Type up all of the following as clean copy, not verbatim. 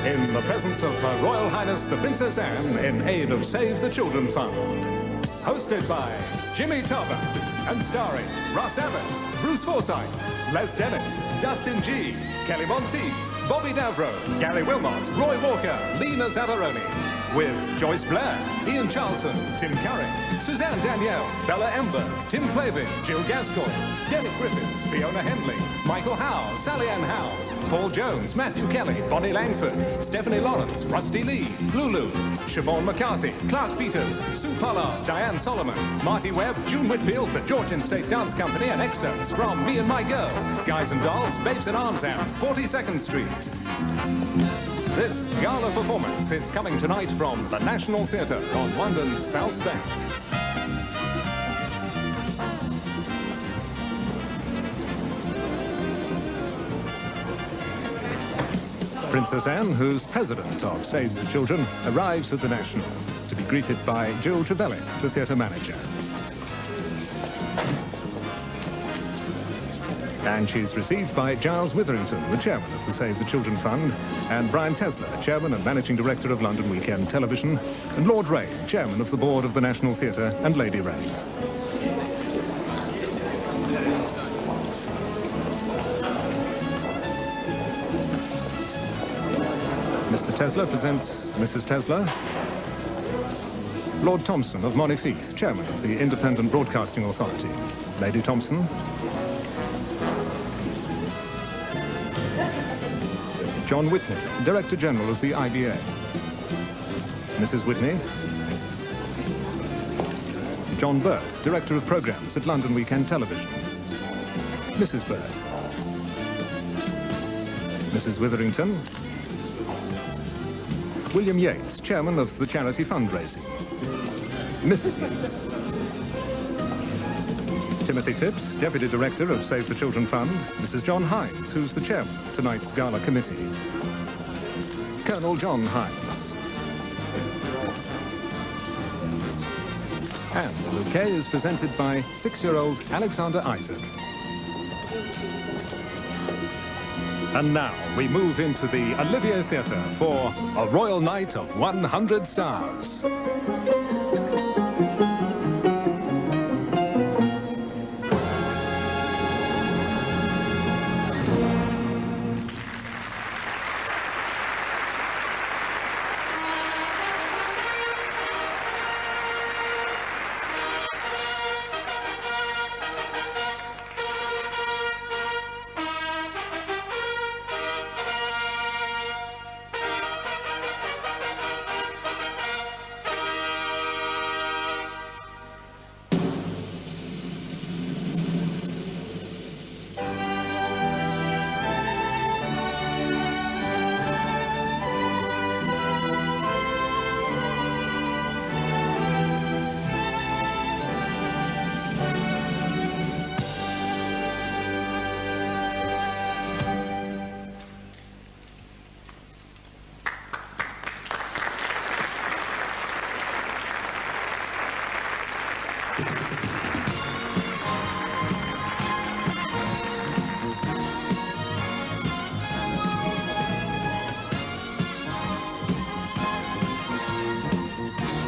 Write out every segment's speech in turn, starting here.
in the presence of Her Royal Highness the Princess Anne in aid of Save the Children Fund. Hosted by Jimmy Tarver and starring Russ Abbott, Bruce Forsyth, Les Dennis, Dustin G, Kelly Monteith, Bobby Davro, Gary Wilmot, Roy Walker, Lena Zavaroni. With Joyce Blair, Ian Charlson, Tim Curry, Suzanne Danielle, Bella Emberg, Tim Flavin, Jill Gascoigne, Derek Griffiths, Fiona Henley, Michael Howe, Sally Ann Howes, Paul Jones, Matthew Kelly, Bonnie Langford, Stephanie Lawrence, Rusty Lee, Lulu, Siobhan McCarthy, Clark Peters, Sue Pollard, Diane Solomon, Marty Webb, June Whitfield, the Georgian State Dance Company, and excerpts from Me and My Girl, Guys and Dolls, Babes in Arms, and 42nd Street. This gala performance is coming tonight from the National Theatre on London's South Bank. Princess Anne, who's president of Save the Children, arrives at the National to be greeted by Jill Trevelyan, the theatre manager. And she's received by Giles Witherington, the chairman of the Save the Children Fund, and Brian Tesler, chairman and managing director of London Weekend Television, and Lord Rain, chairman of the board of the National Theatre, and Lady Rain. Mr. Tesler presents Mrs. Tesler. Lord Thompson of Monifieth, chairman of the Independent Broadcasting Authority. Lady Thompson. John Whitney, Director General of the IBA. Mrs. Whitney. John Burt, Director of Programmes at London Weekend Television. Mrs. Burt. Mrs. Witherington. William Yates, Chairman of the Charity Fundraising. Mrs. Yates. Timothy Phipps, Deputy Director of Save the Children Fund. Mrs. John Hines, who's the chairman of tonight's gala committee. Colonel John Hines. And the bouquet is presented by 6-year-old Alexander Isaac. And now we move into the Olivier Theatre for a Royal Night of 100 Stars.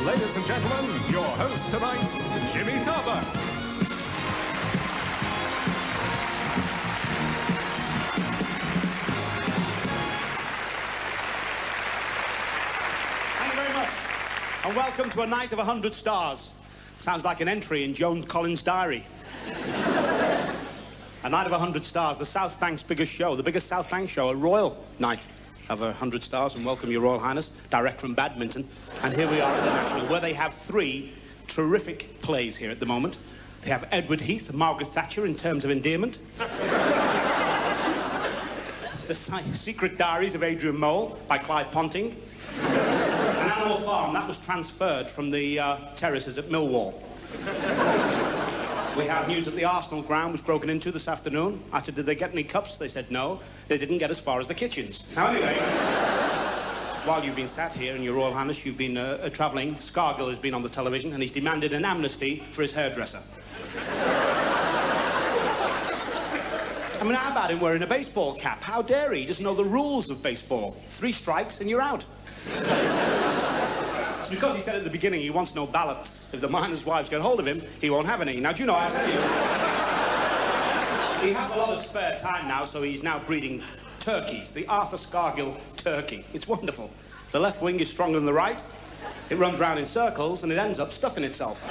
Ladies and gentlemen, your host tonight, Jimmy Tarver. Thank you very much. And welcome to a night of 100 stars. Sounds like an entry in Joan Collins' diary. A night of 100 stars, the South Bank's biggest show, the biggest South Bank show, a royal night of 100 stars, and welcome your Royal Highness, direct from badminton. And here we are at the National, where they have 3 terrific plays here at the moment. They have Edward Heath, Margaret Thatcher in terms of endearment. The Secret Diaries of Adrian Mole by Clive Ponting. An Animal Farm, that was transferred from the terraces at Millwall. We have news that the Arsenal ground was broken into this afternoon. I said, did they get any cups? They said no. They didn't get as far as the kitchens. Now, anyway, while you've been sat here in your Royal Highness, you've been travelling. Scargill has been on the television, and he's demanded an amnesty for his hairdresser. I mean, how about him wearing a baseball cap? How dare he? He doesn't know the rules of baseball. 3 strikes and you're out. It's because he said at the beginning he wants no ballots. If the miners' wives get hold of him, he won't have any. Now, do you know, I tell you, he has a lot of spare time now, so he's now breeding turkeys, the Arthur Scargill turkey. It's wonderful. The left wing is stronger than the right. It runs round in circles, and it ends up stuffing itself.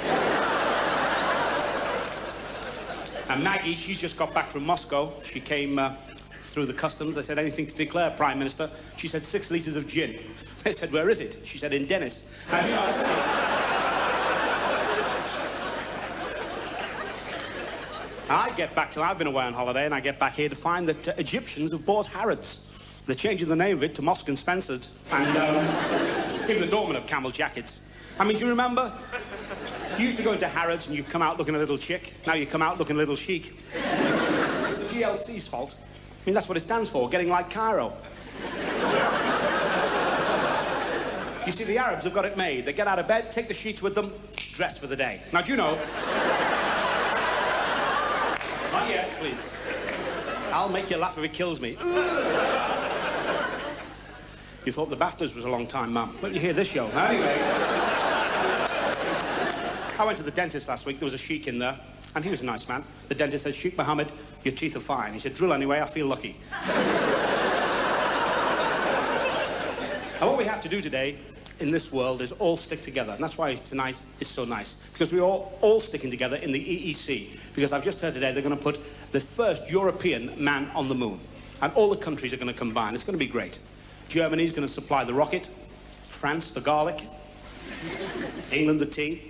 And Maggie, she's just got back from Moscow. She came through the customs. They said, anything to declare, Prime Minister? She said, 6 litres of gin. They said, where is it? She said, in Dennis. And, you know, I get back to, I've been away on holiday, and I get back here to find that Egyptians have bought Harrods. They're changing the name of it to Mosk and Spencer's. And even the doorman have camel jackets. I mean, do you remember? You used to go into Harrods and you'd come out looking a little chic. Now you come out looking a little chic. It's the GLC's fault. I mean, that's what it stands for, getting like Cairo. You see, the Arabs have got it made. They get out of bed, take the sheets with them, dress for the day. Now, do you know... Not yet, please. I'll make you laugh if it kills me. You thought the BAFTAs was a long time, Mum. Well, you hear this show. Anyway... I went to the dentist last week. There was a sheik in there, and he was a nice man. The dentist said, Sheikh Mohammed, your teeth are fine. He said, drill anyway, I feel lucky. And what we have to do today in this world is all stick together. And that's why tonight is so nice. Because we're all sticking together in the EEC. Because I've just heard today they're going to put the first European man on the moon. And all the countries are going to combine. It's going to be great. Germany's going to supply the rocket. France, the garlic. England, the tea.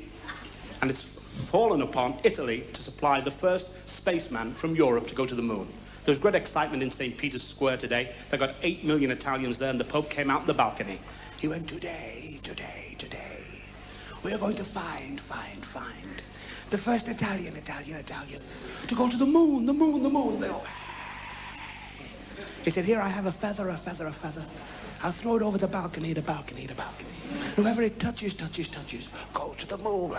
And it's fallen upon Italy to supply the first spaceman from Europe to go to the moon. There was great excitement in St. Peter's Square today. They got 8 million Italians there, and the Pope came out the balcony. He went, today, we are going to find the first Italian to go to the moon. They all, hey. He said, here I have a feather. I'll throw it over the balcony. Whoever it touches, go to the moon.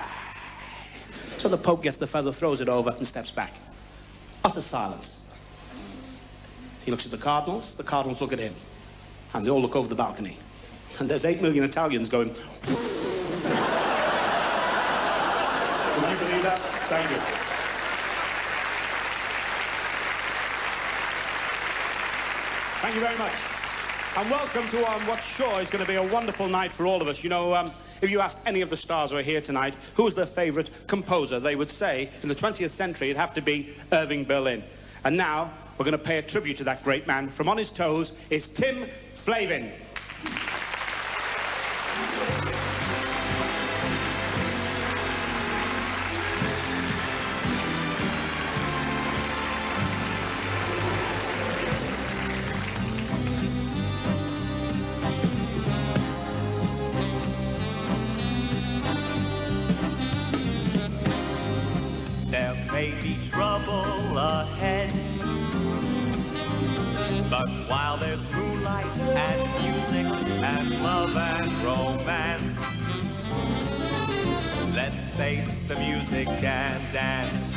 So the Pope gets the feather, throws it over, and steps back. Utter silence. He looks at the cardinals look at him. And they all look over the balcony. And there's 8 million Italians going... Would you believe that? Thank you. Thank you very much. And welcome to what's sure is going to be a wonderful night for all of us. You know, if you asked any of the stars who are here tonight, who was their favourite composer, they would say, in the 20th century, it'd have to be Irving Berlin. And now, we're going to pay a tribute to that great man. From On His Toes is Tim Flavin. There may be trouble ahead, but while there's moonlight and music and love and romance, let's face the music and dance.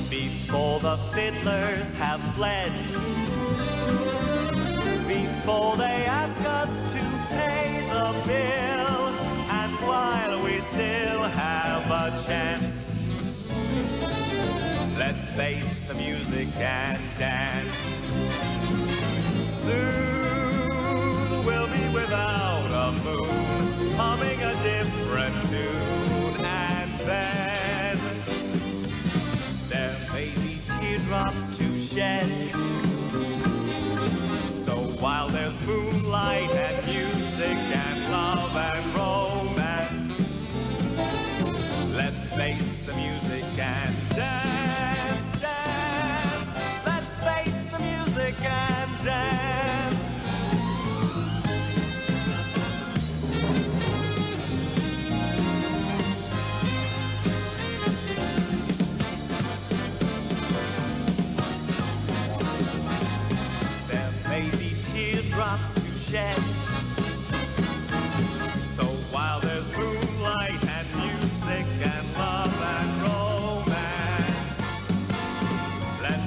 Before the fiddlers have fled, before they ask us to pay the bill, and while we still have a chance, let's face the music and dance. Soon we'll be without a moon, humming a different tune, and then there may be teardrops to shed. So while there's moonlight and music and love and romance, let's face the music and dance, dance. Let's face the music and dance. There may be teardrops to shed. So while there's moonlight and music and love and romance, let's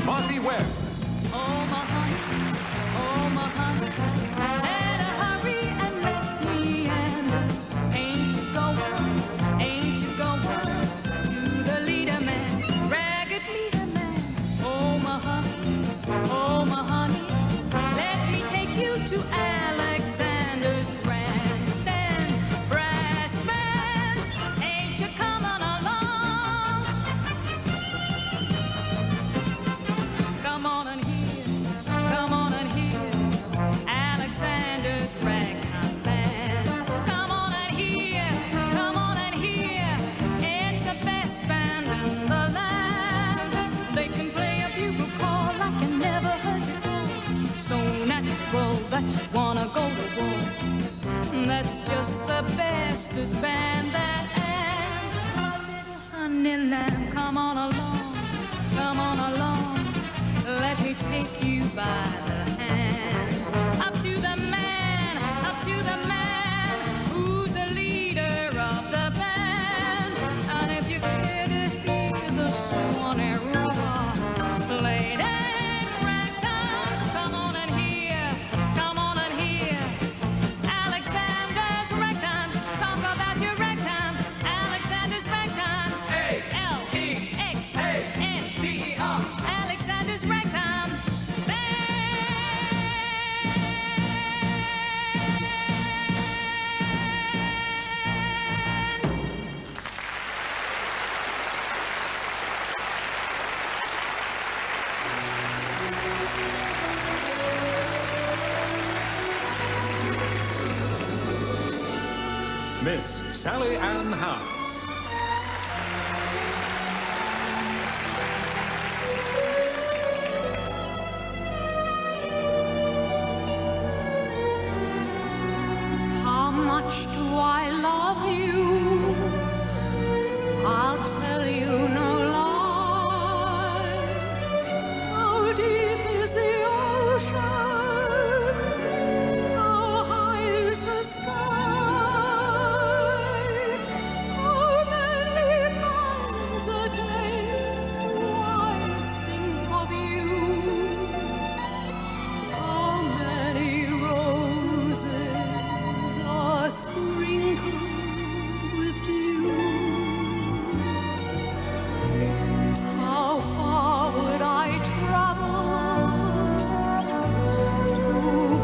Marty Webb. Oh, my honey, better hurry and let me in. Ain't you going to the leader man, ragged leader man? Oh, my honey, let me take you to Alexander's grandstand, brass band. Ain't you coming along? Come on and hear Alexander's ragtime band. Come on and hear, it's the best band in the land. They can play a bugle call like you never heard before. So natural that you wanna go to war. That's just the bestest band that am. My little honey lamb, come on along. Let me take you by the hand. Up to the man who's the leader of the band. And if you care to hear the Swanee roar, late in ragtime, come on and hear Alexander's ragtime. Talk about your ragtime, Alexander's ragtime. Alexander's ragtime Miss Sally Ann Howes. How much do I love you? I'll tell you no lie. How deep is the ocean? How high is the sky? How many times a day do I think of you? How many roses are sprinkled with dew? How far would I travel to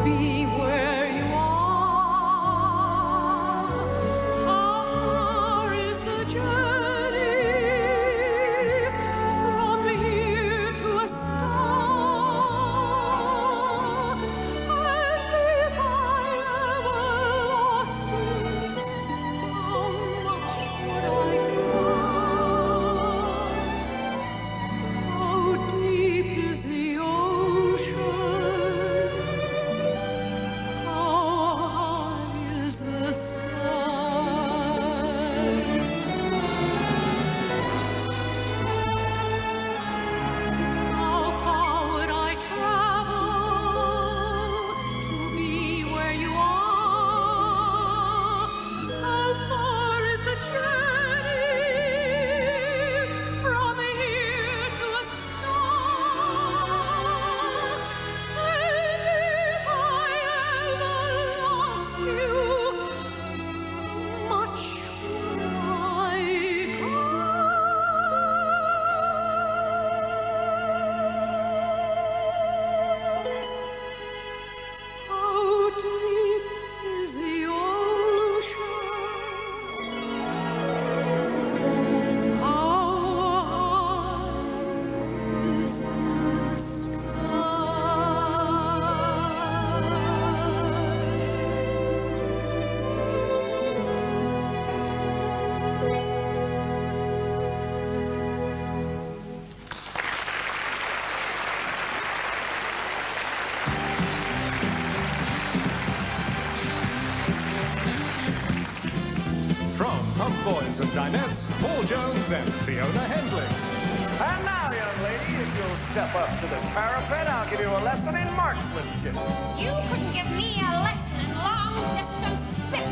be where you are? How far is the journey from here to a star? And if I ever lost you, how much would I cry? How deep is the ocean? How high is the sky? How far would I travel to be where you are? How far is the journey from here to a star? And if I ever lost you, how much would I cry? How deep is the ocean? How high is the From Pump Boys and Dinettes, Paul Jones and Fiona Hendley. And now, young lady, if you'll step up to the parapet, I'll give you a lesson in marksmanship. You couldn't give me a lesson in long-distance spit.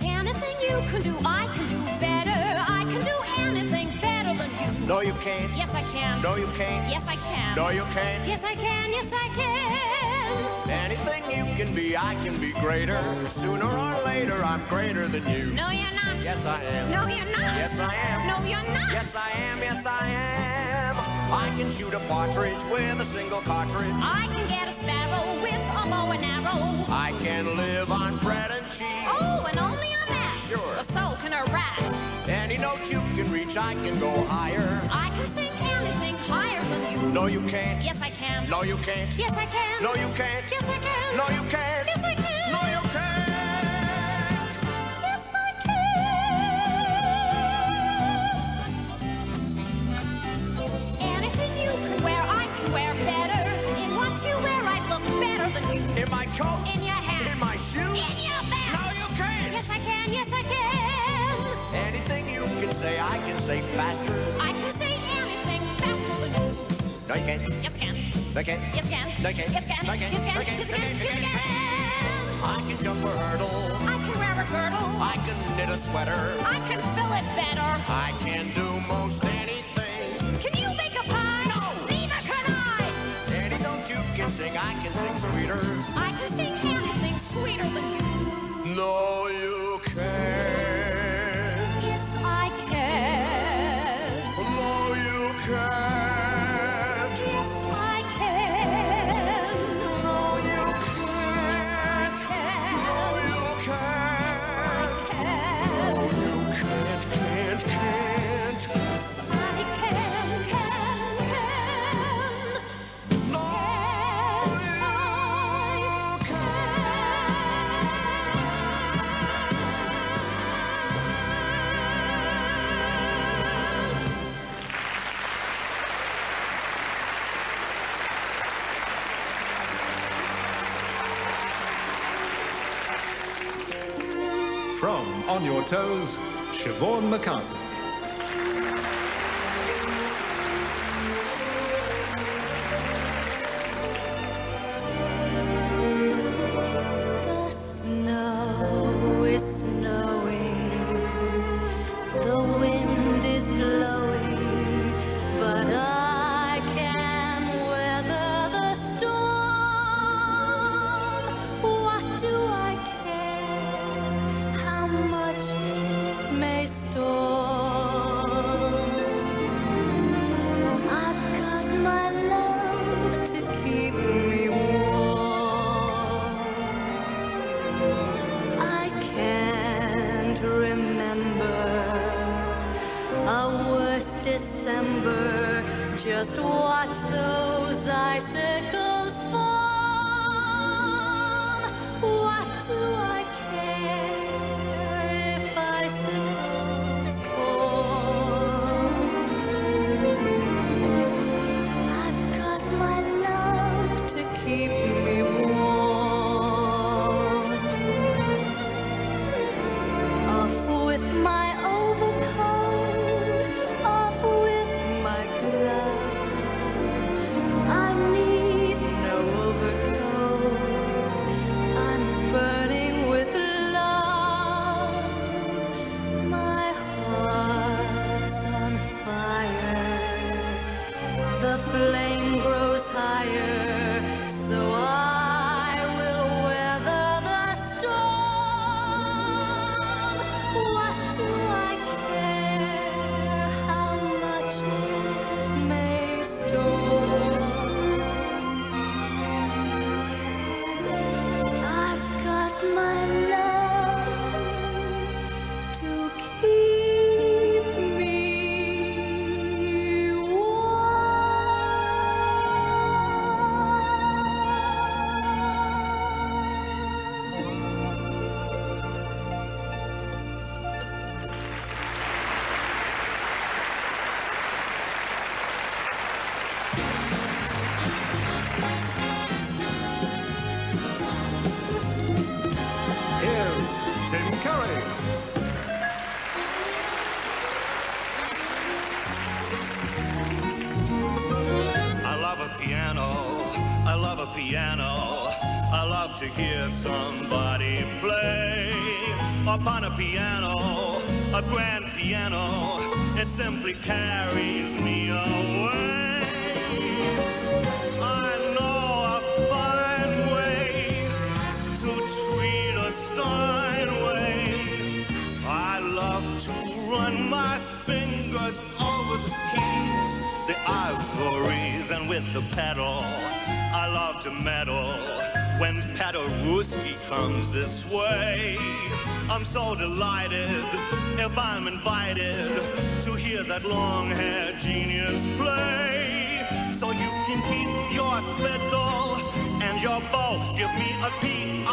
Anything you can do, I can do better. I can do anything better than you. No, you can't. Yes, I can. No, you can't. Yes, I can. No, you can't. Yes, I can. Yes, I can. Anything you can be, I can be greater. Sooner or later, I'm greater than you. No, you're not. Yes, I am. No, you're not. Yes, I am. No, you're not. Yes, I am. Yes, I am. I can shoot a partridge with a single cartridge. I can get a sparrow with a bow and arrow. I can live on bread and cheese. Oh, and only on that. Sure. So can a rat. Any note you can reach, I can go higher. I can sing anything higher than you. No, you can't. Yes, I can. No, you can't. Yes, I can. No, you can't. Yes, I can. No, you can't. Yes, I can. No, you can't. Yes, I can. Anything you can wear, I can wear better. In what you wear, I'd look better than you. In my coat. In your hat. In my shoes. In your vest. No, you can't. Yes, I can. Yes, I can. Anything you can say, I can say faster. I can say anything faster than you. No, you can't. Yes, I can. No, you can't. Yes, I can. No, you can't. Yes, I can. No, you can't. Yes, I can. No, you can't. Yes, I can. Yes, I can. I can jump a hurdle. I can wear a girdle. I can knit a sweater. I can fill it better. I can do most anything. Can you make a pie? No. Neither can I. Any note you can sing, I can sing sweeter. I can sing anything sweeter than you. No, you can't. Yes, I can. No, you can't. Yes, I can. No, you can't. No, you can't. Can. You can't. I can. No, you From On Your Toes, Siobhan McCarthy. The snow is snowing, the wind is blowing, but I can weather the storm. What do I care how much it may storm? I've got my love to keep me warm. I can't remember a worse December. Just watch those icicles form. What do I care if icicles form? I've got my love to keep me warm. Off with my overcoat, off with my glove. I need no overcoat. I'm burning with love. My heart's on fire. The flame grows higher, so I will weather the storm. What do I care how much it may storm? I've got my love to keep me Here's Tim Curry. I love a piano, I love a piano. I love to hear somebody play upon a piano. a grand piano, it simply carries me away. I know a fine way to treat a Steinway. I love to run my fingers over the keys, the ivories, and with the pedal, I love to meddle. When Paderewski comes this way, I'm so delighted if I'm invited to hear that long-haired genius play. So you can keep your fiddle and your bow. Give me a P-I-A-N-O-O-O.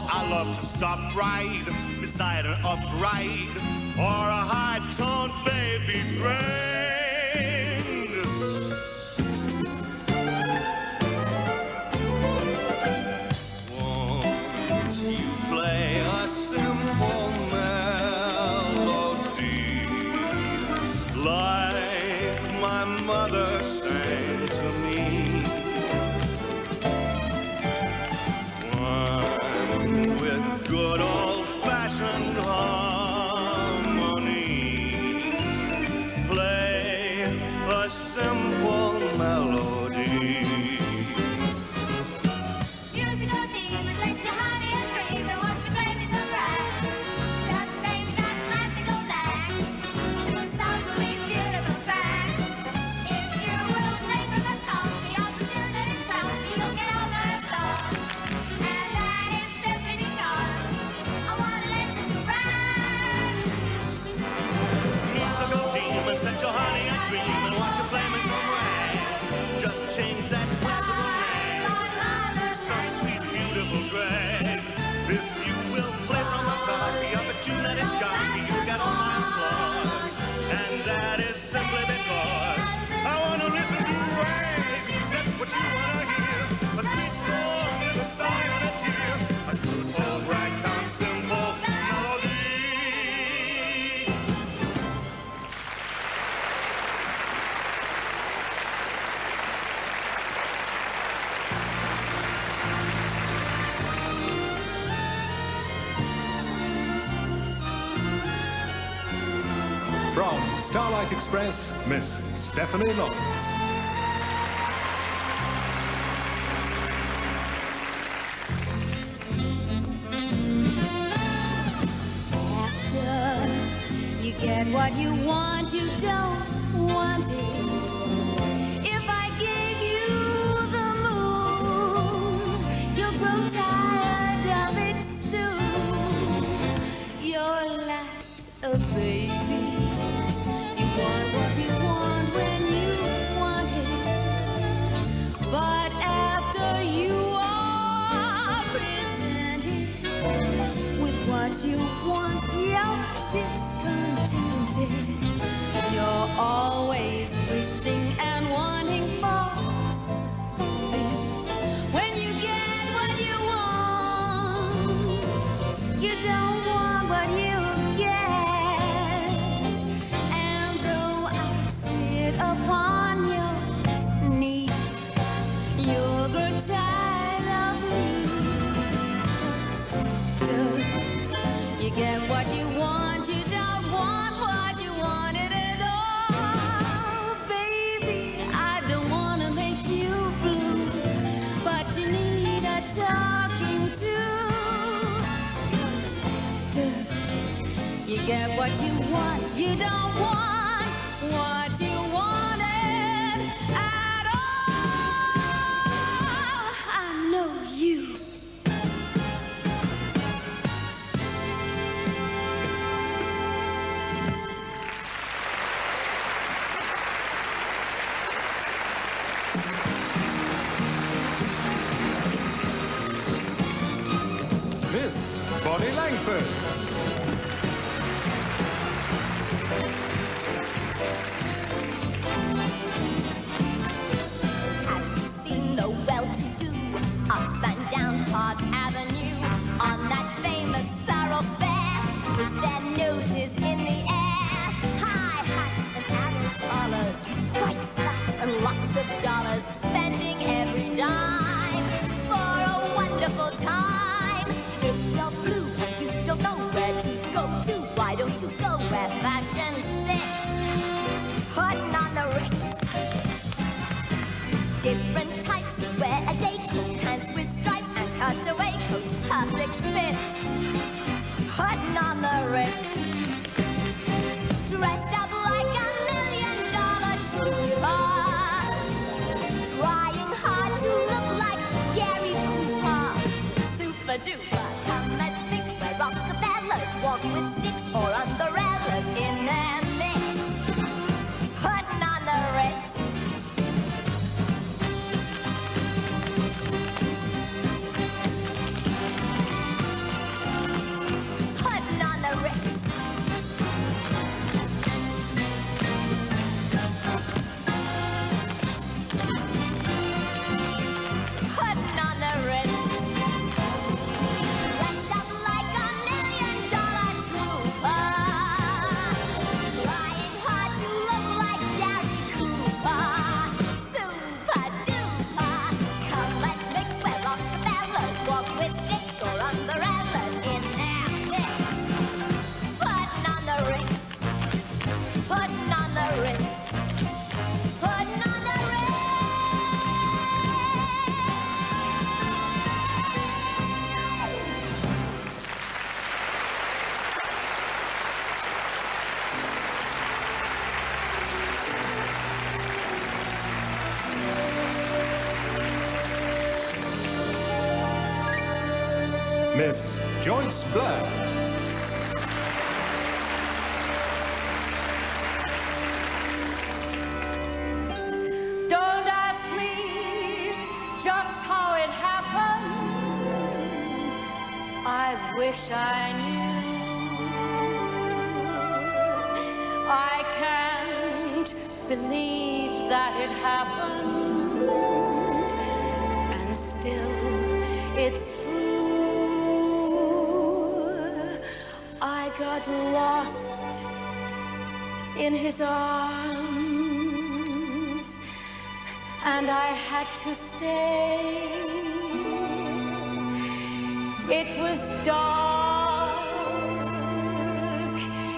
I love to stop right beside an upright or a high-toned baby brain. Won't you play a simple melody like my mother sang to me? One with good old-fashioned harmony. Play a simple melody. Musical demons, let your honey and dream, and won't you play me some rap? Just change that classical lack to a soundly beautiful track. If you will play from the top, the opportunity is found, you'll get all my applause. And that is simply because I want to listen to rap. Musical demons, set your honey and dream, and watch you play me some rag. Just change that classical rag to some sweet, beautiful drag. If you will play from a card, the opportunity is jockey, you got all my applause. And that is simply because I want to listen to rag. That's what you want to hear. A sweet song with a sigh and a tear. A good old ragtime simple melody. From Starlight Express, Miss Stephanie Lawrence. After you get what you want, you don't want it. If I gave you the moon, you'll grow tired of it soon. You're like a baby. You want what you want when you want it. But after you are presented with what you want, you're discontented. You're always wishing and wanting for something. When you get what you want, you don't want what you get. And though I sit upon your knee, you'll grow tired of me. You get what you want, you don't want what you wanted at all. Baby, I don't want to make you blue, but you need a talking to. 'Cause after you get what you want, you don't want what you wanted at all. I know you. Miss Bonnie Langford. Have you seen the well-to-do up and down Park Avenue on that famous thoroughfare with their noses in the air? High hats and arrow collars, bright slacks and lots of dollars, spending every dime for a wonderful time. If you're blue and you don't know where to go to? Why don't you go where fashion sits? Putting on the Ritz. Different types wear a day coat, pants with stripes and cutaway coats, perfect fit. Putting on the Ritz. Dressed up like $1 million trooper. Trying hard to look like Gary Cooper. Super duper, come let's fix where Rockefellers walk with sticks or umbrellas in their mix. Putting on the Ritz. Putting on the Ritz. Putting on the Ritz. Dressed up like $1 million trooper. Trying hard to look like Gary Cooper. Super duper. Come let's mix where Rockefellers walk with sticks or umbrellas in their mix. Putting on the Ritz. Putting on the Ritz. Putting on the Ritz. Miss Joyce Blair. Don't ask me just how it happened. I wish I knew. I can't believe that it happened. And still, it's true. I got lost in his arms, and I had to stay. It was dark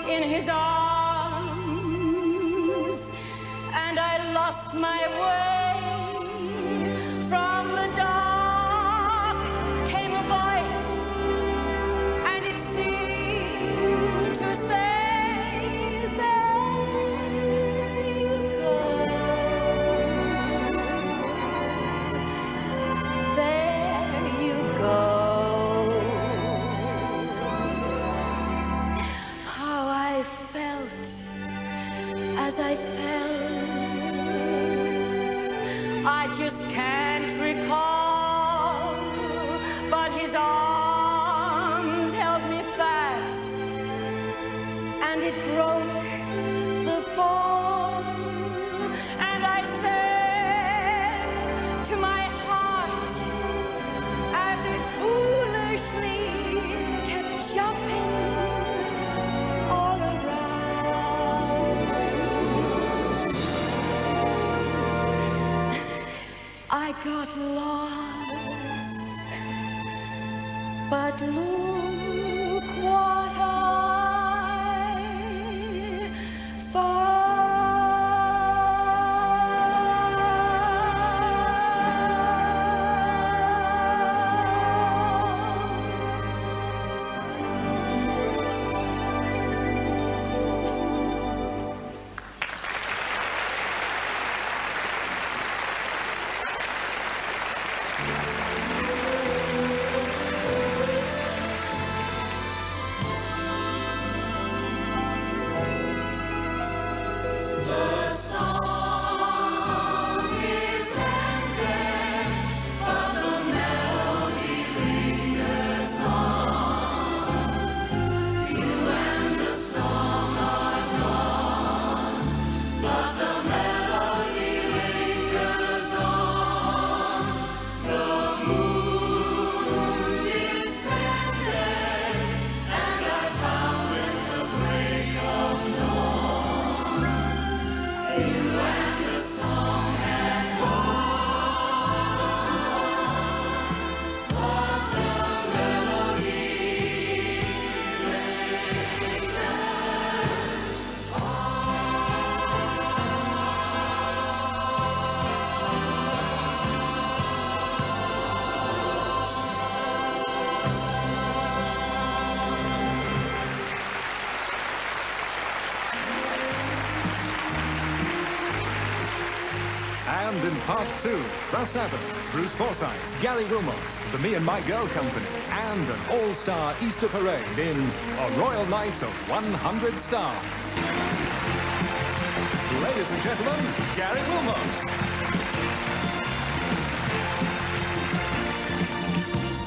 in his arms, and I lost my way. From the dark came a voice, and it seemed to say, "There you go. There you go." How I felt as I fell, I just can't recall. But his arms held me fast, and it broke the fall. And I said to my heart, as it foolishly kept jumping all around, I got lost, but look what I found. in Part 2, Russ Evans, Bruce Forsyth, Gary Wilmot, the Me and My Girl Company, and an all-star Easter parade in A Royal Night of 100 Stars. Ladies and gentlemen, Gary Wilmot.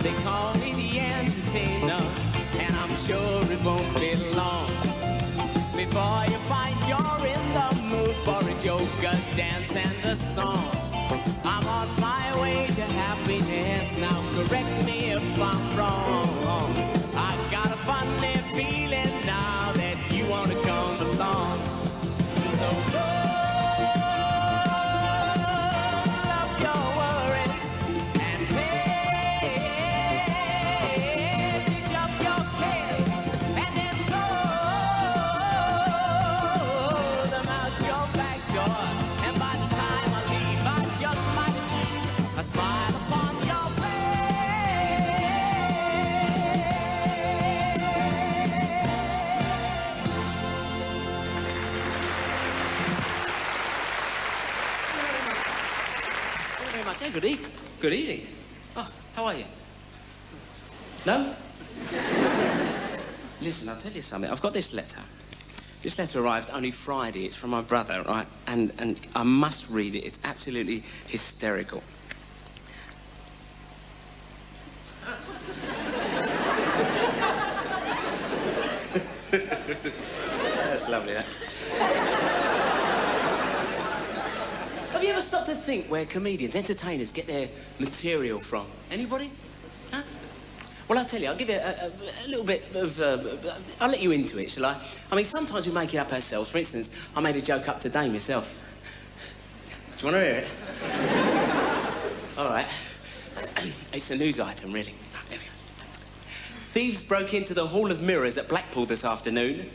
They call me the entertainer, and I'm sure it won't be long before you find you're in the mood for a joke, a dance, and a song. I'm on my way to happiness, now correct me if I'm wrong. I got a funny feeling now that you want to come along. So roll up your worries and page up your cares, and then throw them out your back door. And by the time I leave, I just might achieve a smile upon your very much. Hey, good evening. Good evening. Oh, how are you? No? Listen, I'll tell you something. I've got this letter. This letter arrived only Friday. It's from my brother, right? And I must read it. It's absolutely hysterical. That's lovely, that. Have you ever stopped to think where comedians, entertainers get their material from? Anybody? Huh? Well, I'll tell you, I'll give you a little bit of... I'll let you into it, shall I? I mean, sometimes we make it up ourselves. For instance, I made a joke up today myself. Do you want to hear it? All right. It's a news item, really. There we go. Thieves broke into the Hall of Mirrors at Blackpool this afternoon,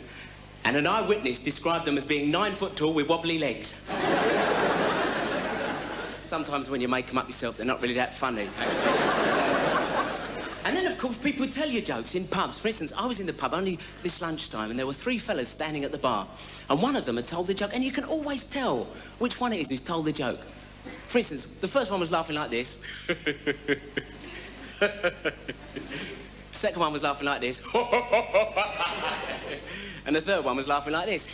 and an eyewitness described them as being 9 foot tall with wobbly legs. Sometimes when you make them up yourself, they're not really that funny, actually. And then, of course, people tell you jokes in pubs. For instance, I was in the pub only this lunchtime, and there were 3 fellas standing at the bar, and one of them had told the joke, and you can always tell which one it is who's told the joke. For instance, the first one was laughing like this. Second one was laughing like this. And the third one was laughing like this.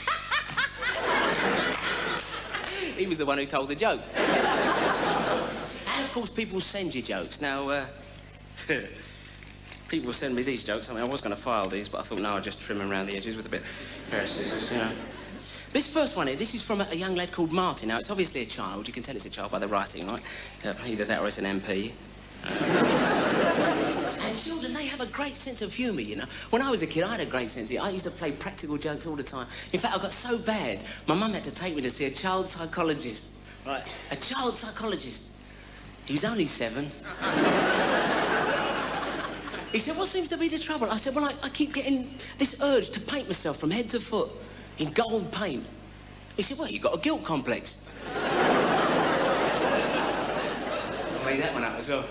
He was the one who told the joke. And, of course, people send you jokes. Now, people send me these jokes. I mean, I was going to file these, but I thought, no, I'll just trim them around the edges with a bit of pair of scissors, you know. This first one here, this is from a young lad called Martin. Now, it's obviously a child. You can tell it's a child by the writing, right? Either that or it's an MP. And children, they have a great sense of humour, you know. When I was a kid, I had a great sense of humour. I used to play practical jokes all the time. In fact, I got so bad, my mum had to take me to see a child psychologist. Right? A child psychologist. He was only 7. He said, what seems to be the trouble? I said, well, I keep getting this urge to paint myself from head to foot in gold paint. He said, well, you've got a guilt complex. I made that one up as well.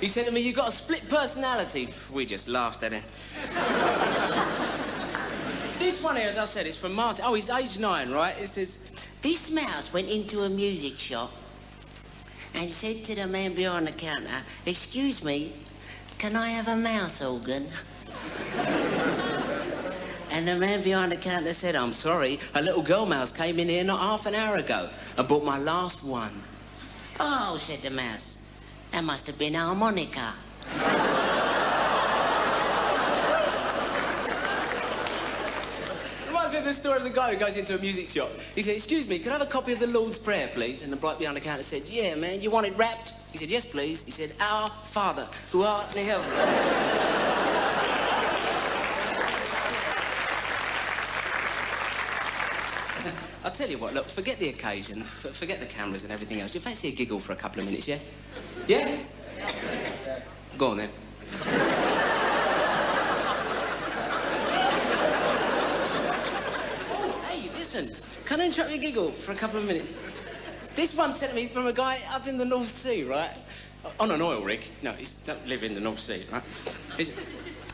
He said to me, you've got a split personality. We just laughed at him. This one here, as I said, is from Martin. Oh, he's age 9, right? It says, This mouse went into a music shop and said to the man behind the counter, excuse me, can I have a mouse organ? and the man behind the counter said, I'm sorry, a little girl mouse came in here not half an hour ago and bought my last one. Oh, said the mouse, that must have been a harmonica. Reminds me of the story of the guy who goes into a music shop. He said, excuse me, can I have a copy of the Lord's Prayer, please? And the bloke behind the counter said, yeah, man, you want it rapped? He said, yes, please. He said, Our Father, who art in heaven. I'll tell you what, look, forget the occasion, forget the cameras and everything else. Do you fancy a giggle for a couple of minutes, yeah? Yeah? Go on, then. Oh, hey, listen, can I interrupt your giggle for a couple of minutes? This one sent me from a guy up in the North Sea, right? On an oil rig. No, he don't live in the North Sea, right?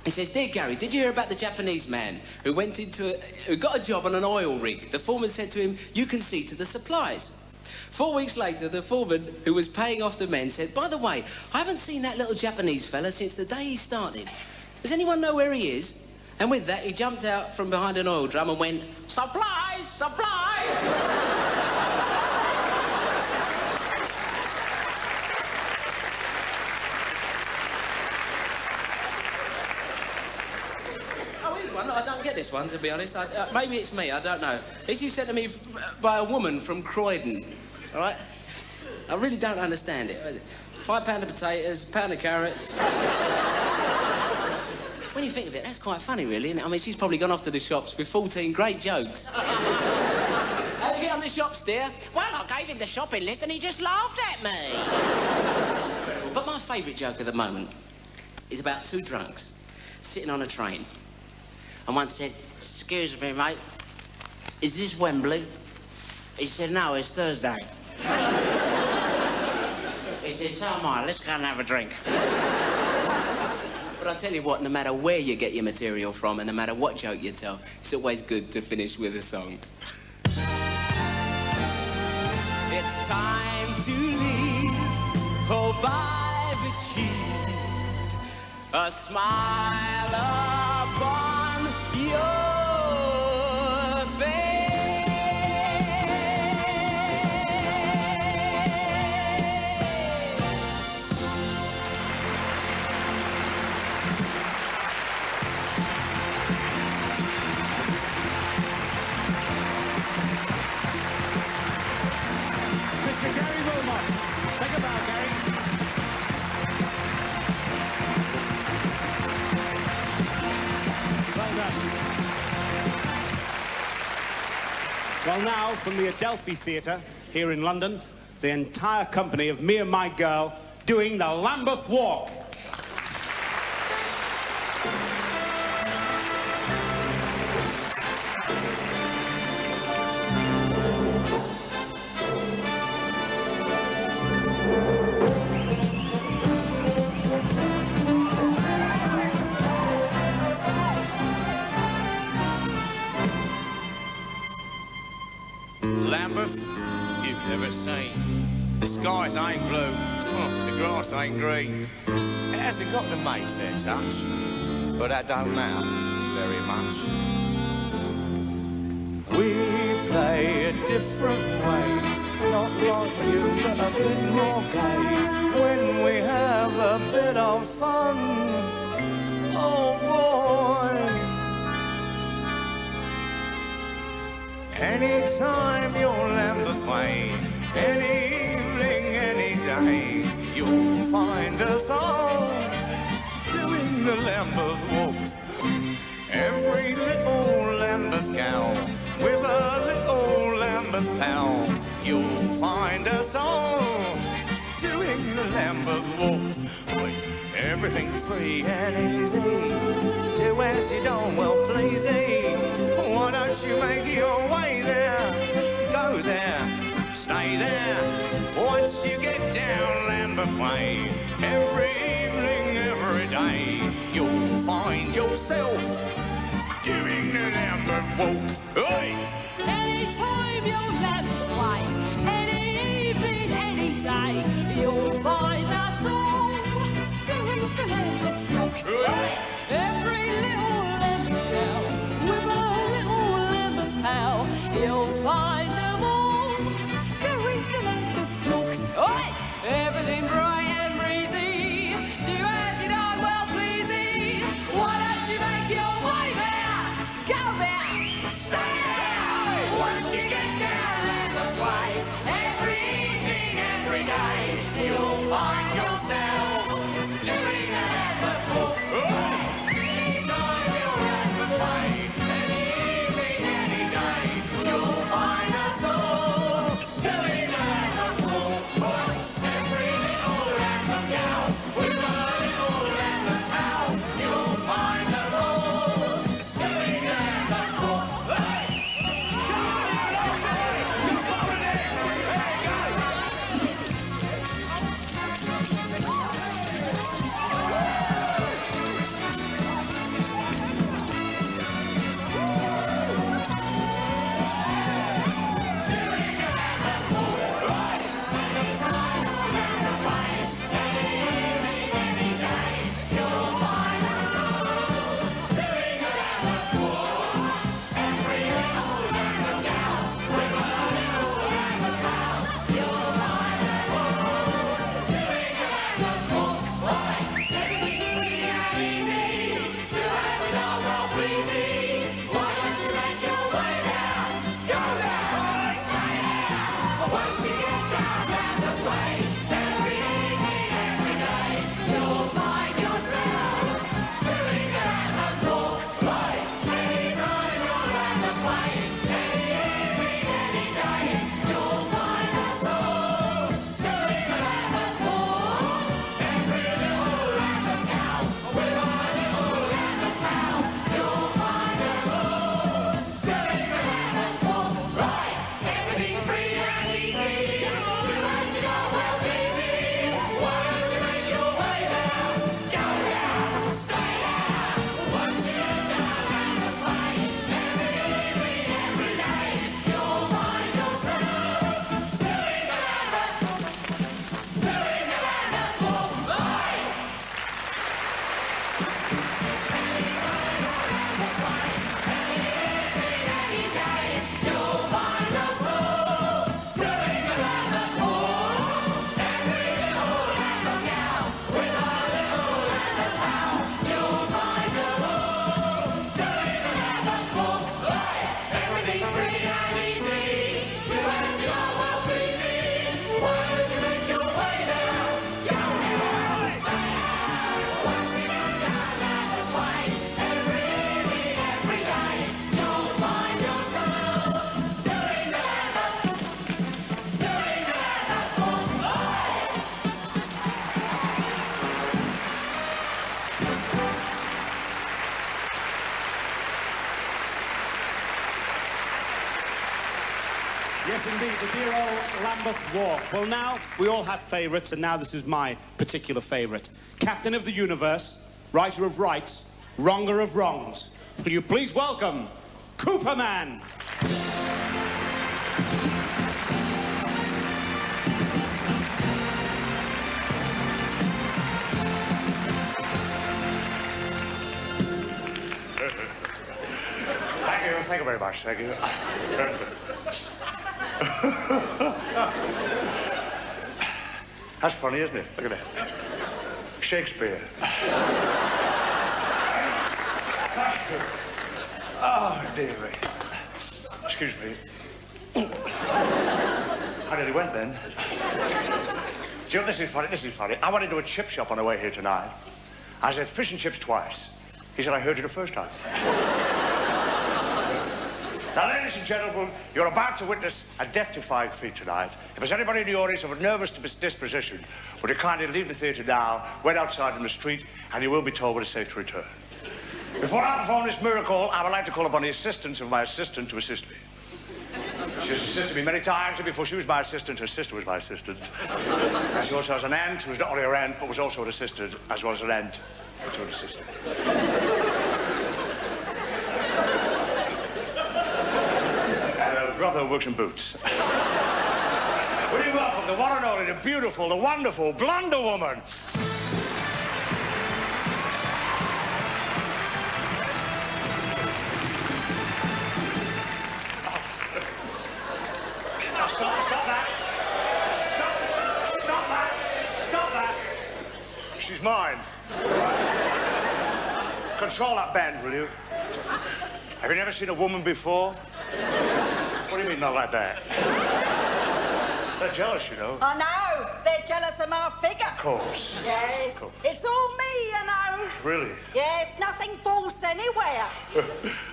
He says, "Dear Gary, did you hear about the Japanese man who who got a job on an oil rig? The foreman said to him, 'You can see to the supplies.' 4 weeks later, the foreman, who was paying off the men, said, 'By the way, I haven't seen that little Japanese fella since the day he started. Does anyone know where he is?' And with that, he jumped out from behind an oil drum and went, 'Supplies! Supplies!'" One. I don't get this one, to be honest. Maybe it's me, I don't know. This was sent to me by a woman from Croydon, all right? I really don't understand it. What is it? £5 of potatoes, £1 of carrots. When you think of it, that's quite funny, really, isn't it? I mean, she's probably gone off to the shops with 14 great jokes. How'd you get on the shops, dear? Well, I gave him the shopping list and he just laughed at me. But my favourite joke at the moment is about two drunks sitting on a train. And one said, "Excuse me, mate, is this Wembley?" He said, "No, it's Thursday." He said, "So am I, let's go and have a drink." But I tell you what, no matter where you get your material from and no matter what joke you tell, it's always good to finish with a song. It's time to leave, oh, by the cheek, a smile upon your face. Mr. Gary Wilmot. Take a bow, Gary. Well done. Well, now, from the Adelphi Theatre here in London, the entire company of Me and My Girl doing the Lambeth Walk. Lambeth, you've never seen. The skies ain't blue, the grass ain't green. It hasn't got the Mayfair touch, but that don't matter very much. We play a different way, not like you, but a bit more gay. When we have a bit of fun, oh boy. Anytime you're Lambeth way, any evening, any day, you'll find us all doing the Lambeth walk. Every little Lambeth gal with a little Lambeth pal, you'll find us all doing the Lambeth walk. Everything free and easy, do as you don't, well pleasey. Why don't you make your way there, go there, stay there. Once you get down Lambeth way, every evening, every day, you'll find yourself doing the Lambeth walk. Hey! Anytime you're Lambeth way, any evening, any day, you'll find us all doing the Lambeth walk. Hey! Every little Lambeth gal with a little Lambeth pal, you'll find them all doing the Lambeth walk. Oi! Everything bright and breezy, do as you know, well pleasy. Why don't you make your way there? Go there, Yes, indeed, the dear old Lambeth Walk. Well, now, we all have favourites, and now this is my particular favourite. Captain of the universe, writer of rights, wronger of wrongs. Will you please welcome Cooperman? Thank you very much, thank you. That's funny, isn't it? Look at that. Shakespeare. Oh, dear me. Excuse me. How nearly went then. Do you know, this is funny, this is funny. I went into a chip shop on the way here tonight. I said, fish and chips twice. He said, I heard you the first time. Now, ladies and gentlemen, you're about to witness a death-defying feat tonight. If there's anybody in the audience of a nervous disposition, would you kindly leave the theatre now, wait outside in the street, and you will be told when it's safe to return. Before I perform this miracle, I would like to call upon the assistance of my assistant to assist me. She has assisted me many times, and before she was my assistant, her sister was my assistant. And she also has an aunt who was not only her aunt, but was also an assistant, as well as an aunt to an assistant. Brother works in boots. Will you welcome the one and only, the beautiful, the wonderful, Blunder Woman? Stop that. Stop that. She's mine. Control that band, will you? Have you never seen a woman before? What do you mean, not like that? They're jealous, you know. I know. They're jealous of my figure. Of course. Yes. Of course. It's all me, you know. Really? Yes, nothing forced anywhere.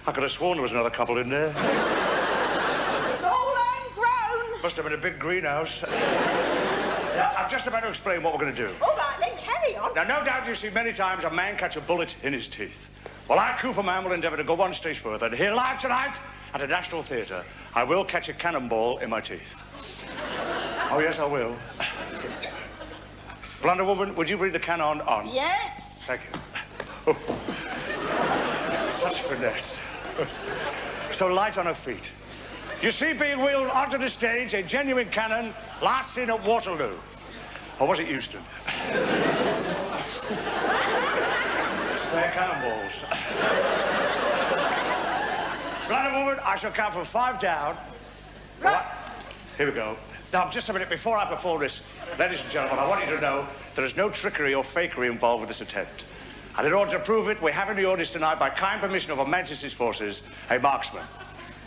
I could have sworn there was another couple in there. It's all homegrown. Must have been a big greenhouse. Yeah, I'm just about to explain what we're going to do. All right, then carry on. Now, no doubt you've seen many times a man catch a bullet in his teeth. Well, I, Cooperman, will endeavour to go one stage further. And here live tonight at the National Theatre, I will catch a cannonball in my teeth. Oh, yes, I will. Blunder Woman, would you bring the cannon on? Yes. Thank you. Oh. Such finesse. So light on her feet. You see being wheeled onto the stage a genuine cannon last seen at Waterloo. Or was it Euston? Spare cannonballs. Blunder Woman, I shall count from 5 down. Right. Here we go. Now, just a minute, before I perform this, ladies and gentlemen, I want you to know there is no trickery or fakery involved with this attempt. And in order to prove it, we have in the audience tonight, by kind permission of Her Majesty's forces, a marksman.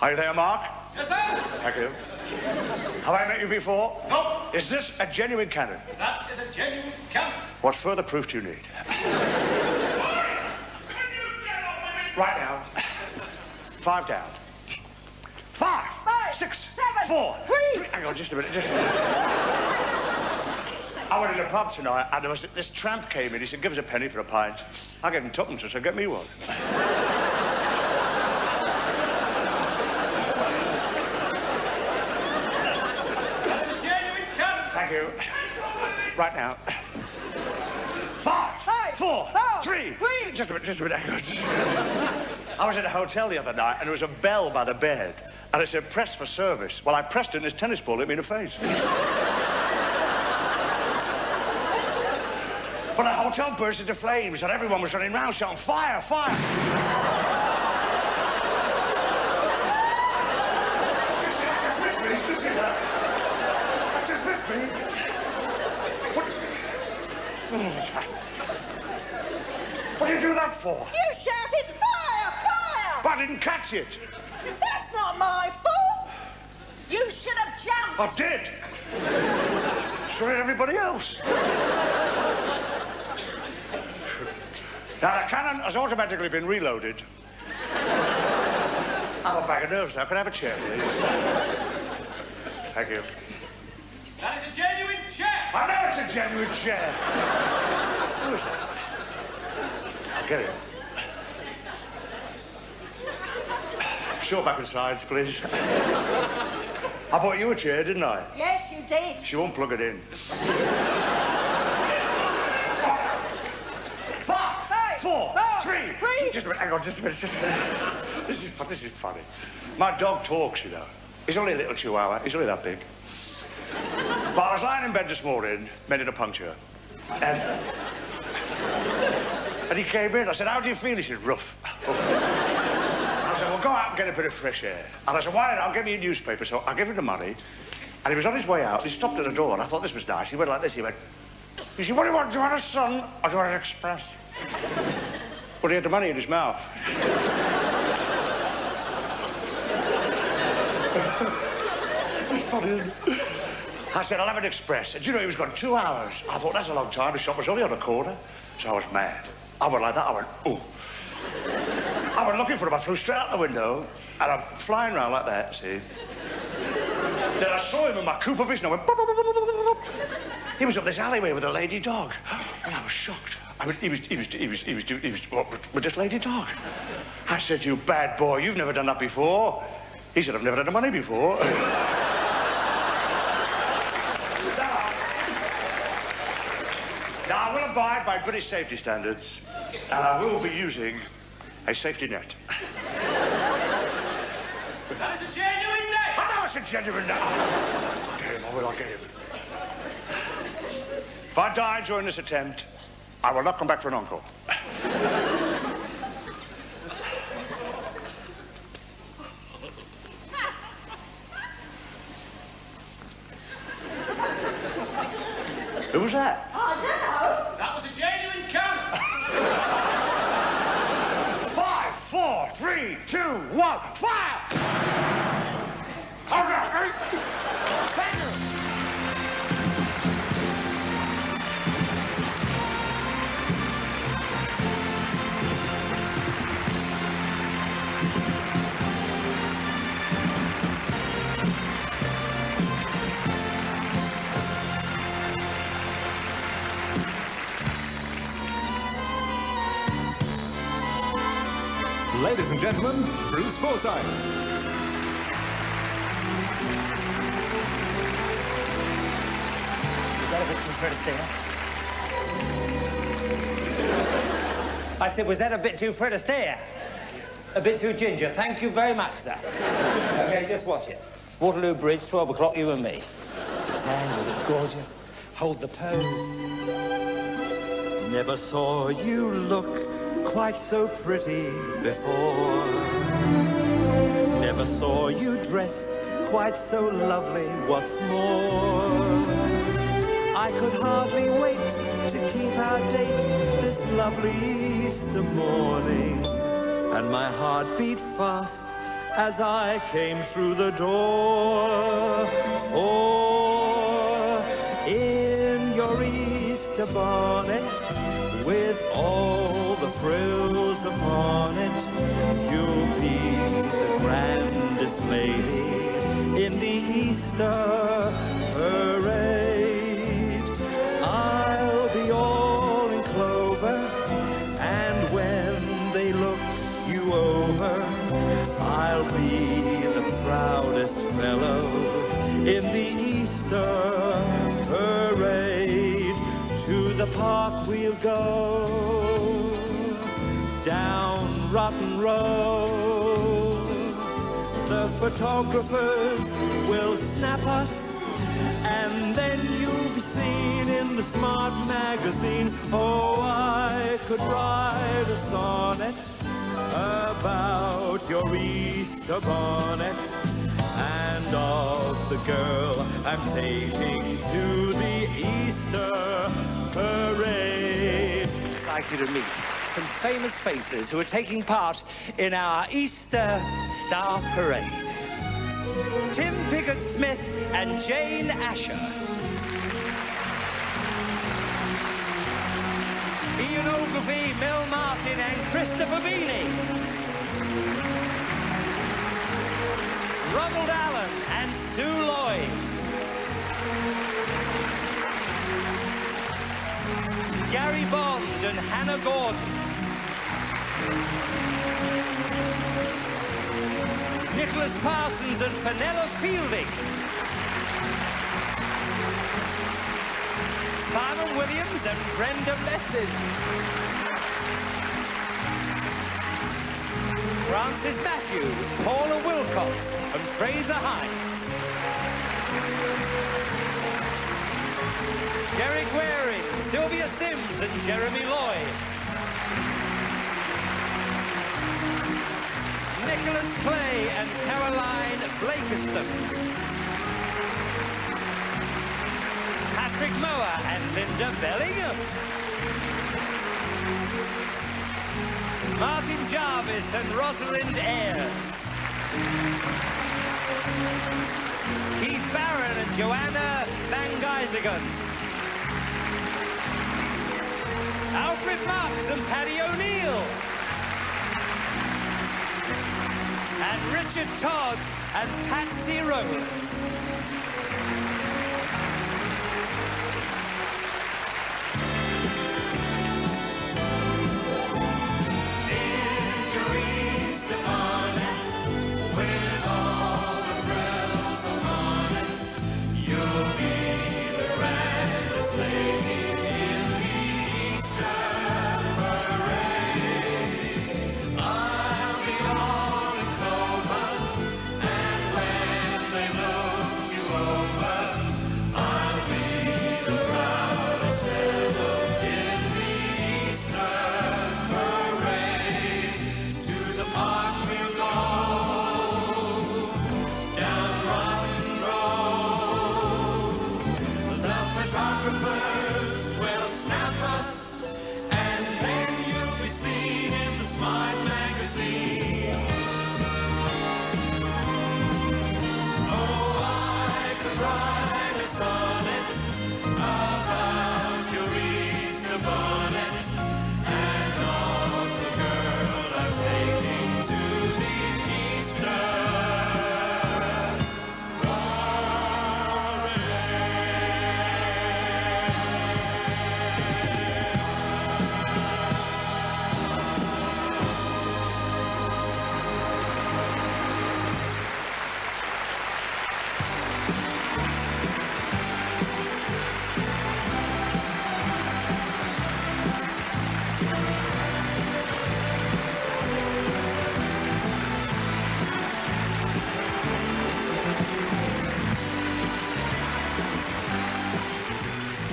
Are you there, Mark? Yes, sir. Thank you. Have I met you before? No. Is this a genuine cannon? That is a genuine cannon. What further proof do you need? Right now. 5 down. 5, 6, 7, 4, 3. Hang on, just a minute. I went in a pub tonight, and there was this tramp came in. He said, "Give us a penny for a pint." I gave him tuppence. I said, "Get me one." That's a genuine cannon. Thank you. Right now. 5, 4, 3. Just a minute. Hang on. I was at a hotel the other night, and there was a bell by the bed, and it said, "Press for service." Well, I pressed it, and this tennis ball hit me in the face. But the hotel burst into flames and everyone was running round shouting, fire, fire! That just missed me. What did you do that for? You shouted fire, fire! But I didn't catch it. That's not my fault. You should have jumped. I did. So did everybody else. Now, the cannon has automatically been reloaded. I'm a bag of nerves now. Can I have a chair, please? Thank you. That is a genuine chair. I know it's a genuine chair. Who is that? I'll get it. Show back and sides, please. I bought you a chair, didn't I? Yes, you did. She won't plug it in. Five, four, three. Just a minute, hang on, just a minute. This is funny. My dog talks, you know. He's only a little chihuahua. He's only that big. But I was lying in bed this morning, mending a puncture. And he came in. I said, how do you feel? He said, rough. I said, well, go out and get a bit of fresh air. And I said, why not? I'll give you a newspaper. So I gave him the money. And he was on his way out. He stopped at the door. And I thought this was nice. He went like this. He went, you see, what do you want? Do you want a Sun or do you want an Express? But he had the money in his mouth. It's funny, isn't it? I said, I'll have an Express. And do you know, he was gone 2 hours. I thought, that's a long time. The shop was only on the corner. So I was mad. I went like that. I went, ooh. I went looking for him. I flew straight out the window. And I'm flying around like that, see? Then I saw him in my coupe of vision. I went, boop, boop, boop, boop, boop, boop. He was up this alleyway with a lady dog. And I was shocked. I mean, he was what, with this lady dog. I said, you bad boy, you've never done that before. He said, I've never had the money before. Now, I will abide by British safety standards, and I will be using a safety net. That is a genuine net. I know it's a genuine net. I'll get him, I'll get him. If I die during this attempt, I will not come back for an encore. Who was that? I don't know. That was a genuine cannon. 5, 4, 3, 2, 1, fire! Okay. Thank you. Ladies and gentlemen, Bruce Forsyth. Was that a bit too Fred Astaire? I said, was that a bit too Fred Astaire? A bit too ginger. Thank you very much, sir. Okay, just watch it. Waterloo Bridge, 12 o'clock, you and me. Suzanne, you look gorgeous. Hold the pose. Never saw you look quite so pretty before. Never saw you dressed quite so lovely, what's more. I could hardly wait to keep our date this lovely Easter morning. And my heart beat fast as I came through the door. For in your Easter bonnet, with all the frills upon it, you'll be the grandest lady in the Easter parade. I'll be all in clover, and when they look you over, I'll be the proudest fellow in the Easter parade. To the park we'll go, down Rotten Row. The photographers will snap us, and And then you'll be seen in the Smart magazine. Oh, I could write a sonnet about your Easter bonnet, and of the girl I'm taking to the Easter parade. I'd like you to meet some famous faces who are taking part in our Easter Star Parade. Tim Pickett-Smith and Jane Asher. Ian Ogilvy, Mel Martin and Christopher Beanie. Ronald Allen and Sue Lloyd. Gary Bond and Hannah Gordon. Nicholas Parsons and Fenella Fielding. Simon Williams and Brenda Method. Francis Matthews, Paula Wilcox and Fraser Hines. Derek Waring, Sylvia Sims and Jeremy Lloyd. Nicholas Clay and Caroline Blakiston. Patrick Moore and Linda Bellingham. Martin Jarvis and Rosalind Ayres. Keith Barron and Joanna Van Geisingen. Alfred Marks and Paddy O'Neill. And Richard Todd and Patsy Rose.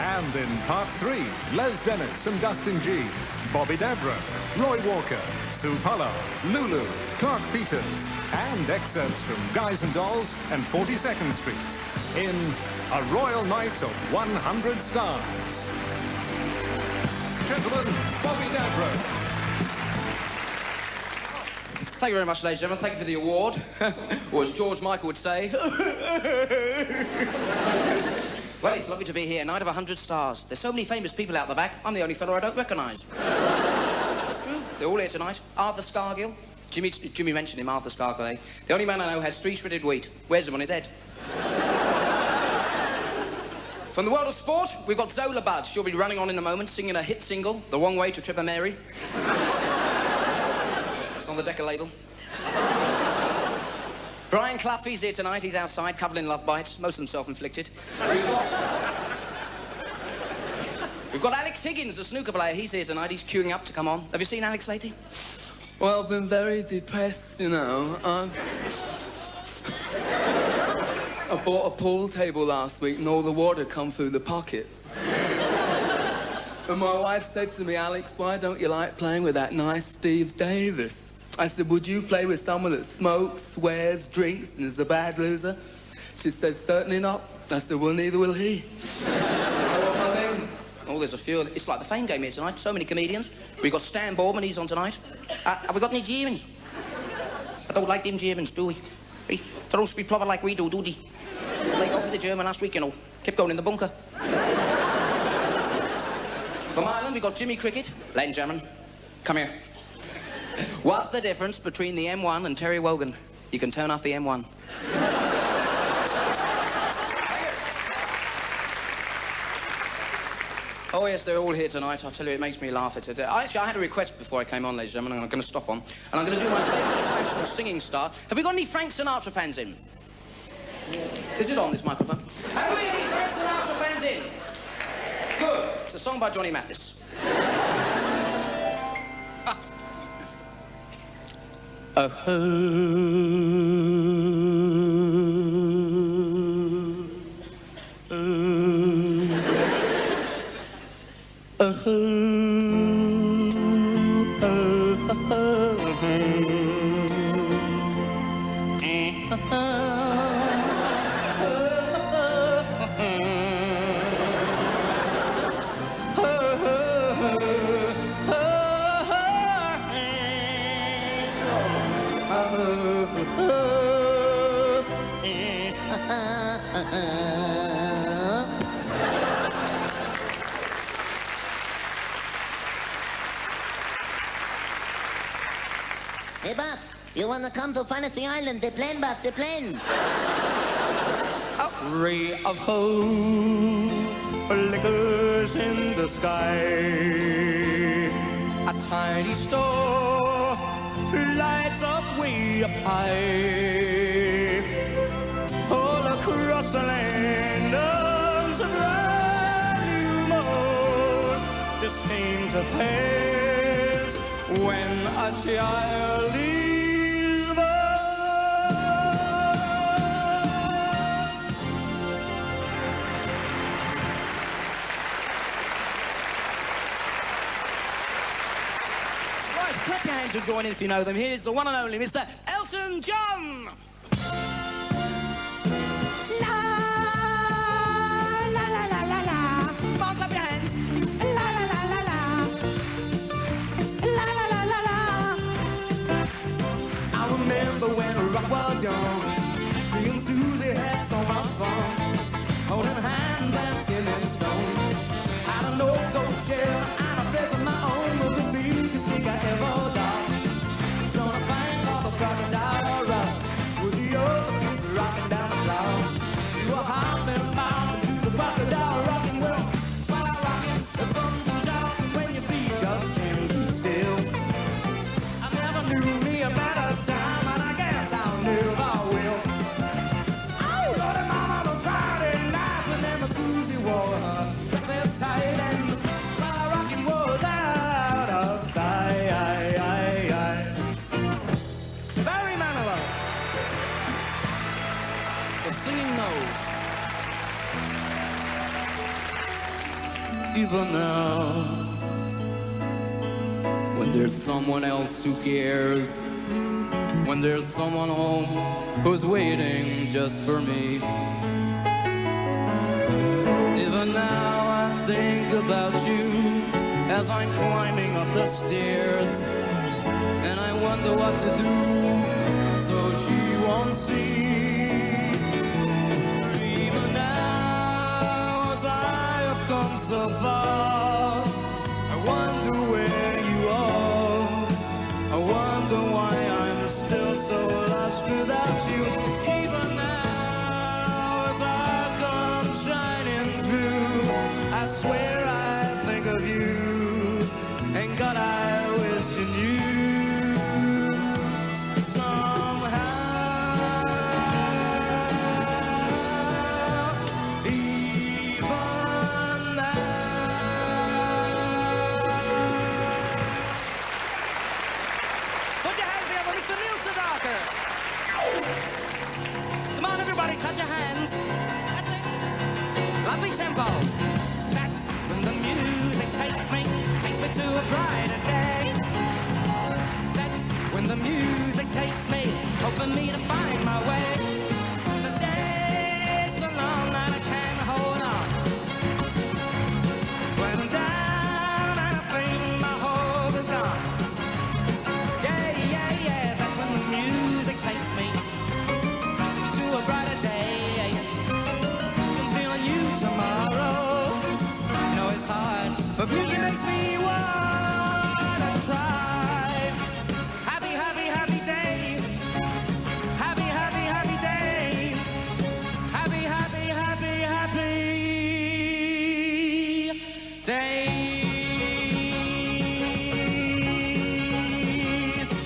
And in Part 3, Les Dennis and Dustin G, Bobby Deborah, Roy Walker, Sue Pollard, Lulu, Clark Peters, and excerpts from Guys and Dolls and 42nd Street in A Royal Night of 100 Stars. Gentlemen, Bobby Deborah. Thank you very much, ladies and gentlemen. Thank you for the award. Or as George Michael would say... Well, it's lovely to be here. Night of 100 Stars. There's so many famous people out the back. I'm the only fellow I don't recognise. It's true. They're all here tonight. Arthur Scargill. Jimmy mentioned him, Arthur Scargill, eh? The only man I know has 3 shredded wheat. Wears them on his head. From the world of sport, we've got Zola Budd. She'll be running on in a moment, singing a hit single, The Wrong Way to Trip a Mary. It's on the Decca label. Brian Clough, he's here tonight. He's outside, covered in love bites, most of them self-inflicted. We've got Alex Higgins, the snooker player. He's here tonight. He's queuing up to come on. Have you seen Alex lately? Well, I've been very depressed, you know. I bought a pool table last week and all the water come through the pockets. And my wife said to me, Alex, why don't you like playing with that nice Steve Davis? I said, would you play with someone that smokes, swears, drinks, and is a bad loser? She said, certainly not. I said, well, neither will he. Oh, there's a few. It's like the Fame game here tonight. So many comedians. We've got Stan Borman, he's on tonight. Have we got any Germans? I don't like them Germans, do we? Hey, they don't speak proper like we do they? They got for the German last week, you know. Kept going in the bunker. From Ireland, we got Jimmy Cricket. Ladies and gentlemen, come here. What's the difference between the M1 and Terry Wogan? You can turn off the M1. Oh, yes, they're all here tonight. I'll tell you, it makes me laugh. Actually, I had a request before I came on, ladies and gentlemen, and I'm going to stop on. And I'm going to do my favourite international singing star. Have we got any Frank Sinatra fans in? Is it on, this microphone? Have we any Frank Sinatra fans in? Good. It's a song by Johnny Mathis. Hey, Buff, you want to come to Fantasy Island? They're playing, Buff, they're playing. A ray of hope flickers in the sky. A tiny star lights up way up high. All across the land of a brand new morn. This came to pass when a child is born. Right, clap your hands and join in if you know them. Here's the one and only Mr. Elton John. La la la la la la. Come on, clap your hands. La la la la la. La la la la la. I remember when Rock was young, me and Susie had so much fun, holding hands and skin and stone. I don't know, go share, and a place of my own was the biggest gig I ever done. Gonna find all the crocodile rock with the other kids rocking down the block. You were hopping bound to the crocodile rocking well. While I rockin', the sun was out when your feet just can't keep still. I never knew me a better time, and I guess I'll never will. Oh, Lordy, Mama, those Friday nights when them Susie wore her dresses tight and while I rockin' was out of sight. Barry Manilow. The singing nose. Even now, when there's someone else who cares, when there's someone home who's waiting just for me. Even now I think about you as I'm climbing up the stairs, and I wonder what to do so she won't see. Even now as I have come so far, I wonder where you are. I wonder why I'm still so lost without you. Even now as I come shining through, I swear I think of you, and God I wish you knew somehow. Even now. Put your hands together, Mr. Neil Sedaka. Come on, everybody. Everybody clap your hands. That's it. Lovely tempo. That's when the music takes me to a brighter day. That's when the music takes me, hoping me to find my way. The day's so long that I can't hold on. When I'm down and I think my hope is gone. Yeah, yeah, yeah, that's when the music takes me to a brighter day. I'm feeling you tomorrow. I know it's hard, but music makes me wanna try. Happy, happy, happy days. Happy, happy, happy days. Happy, happy, happy, happy days.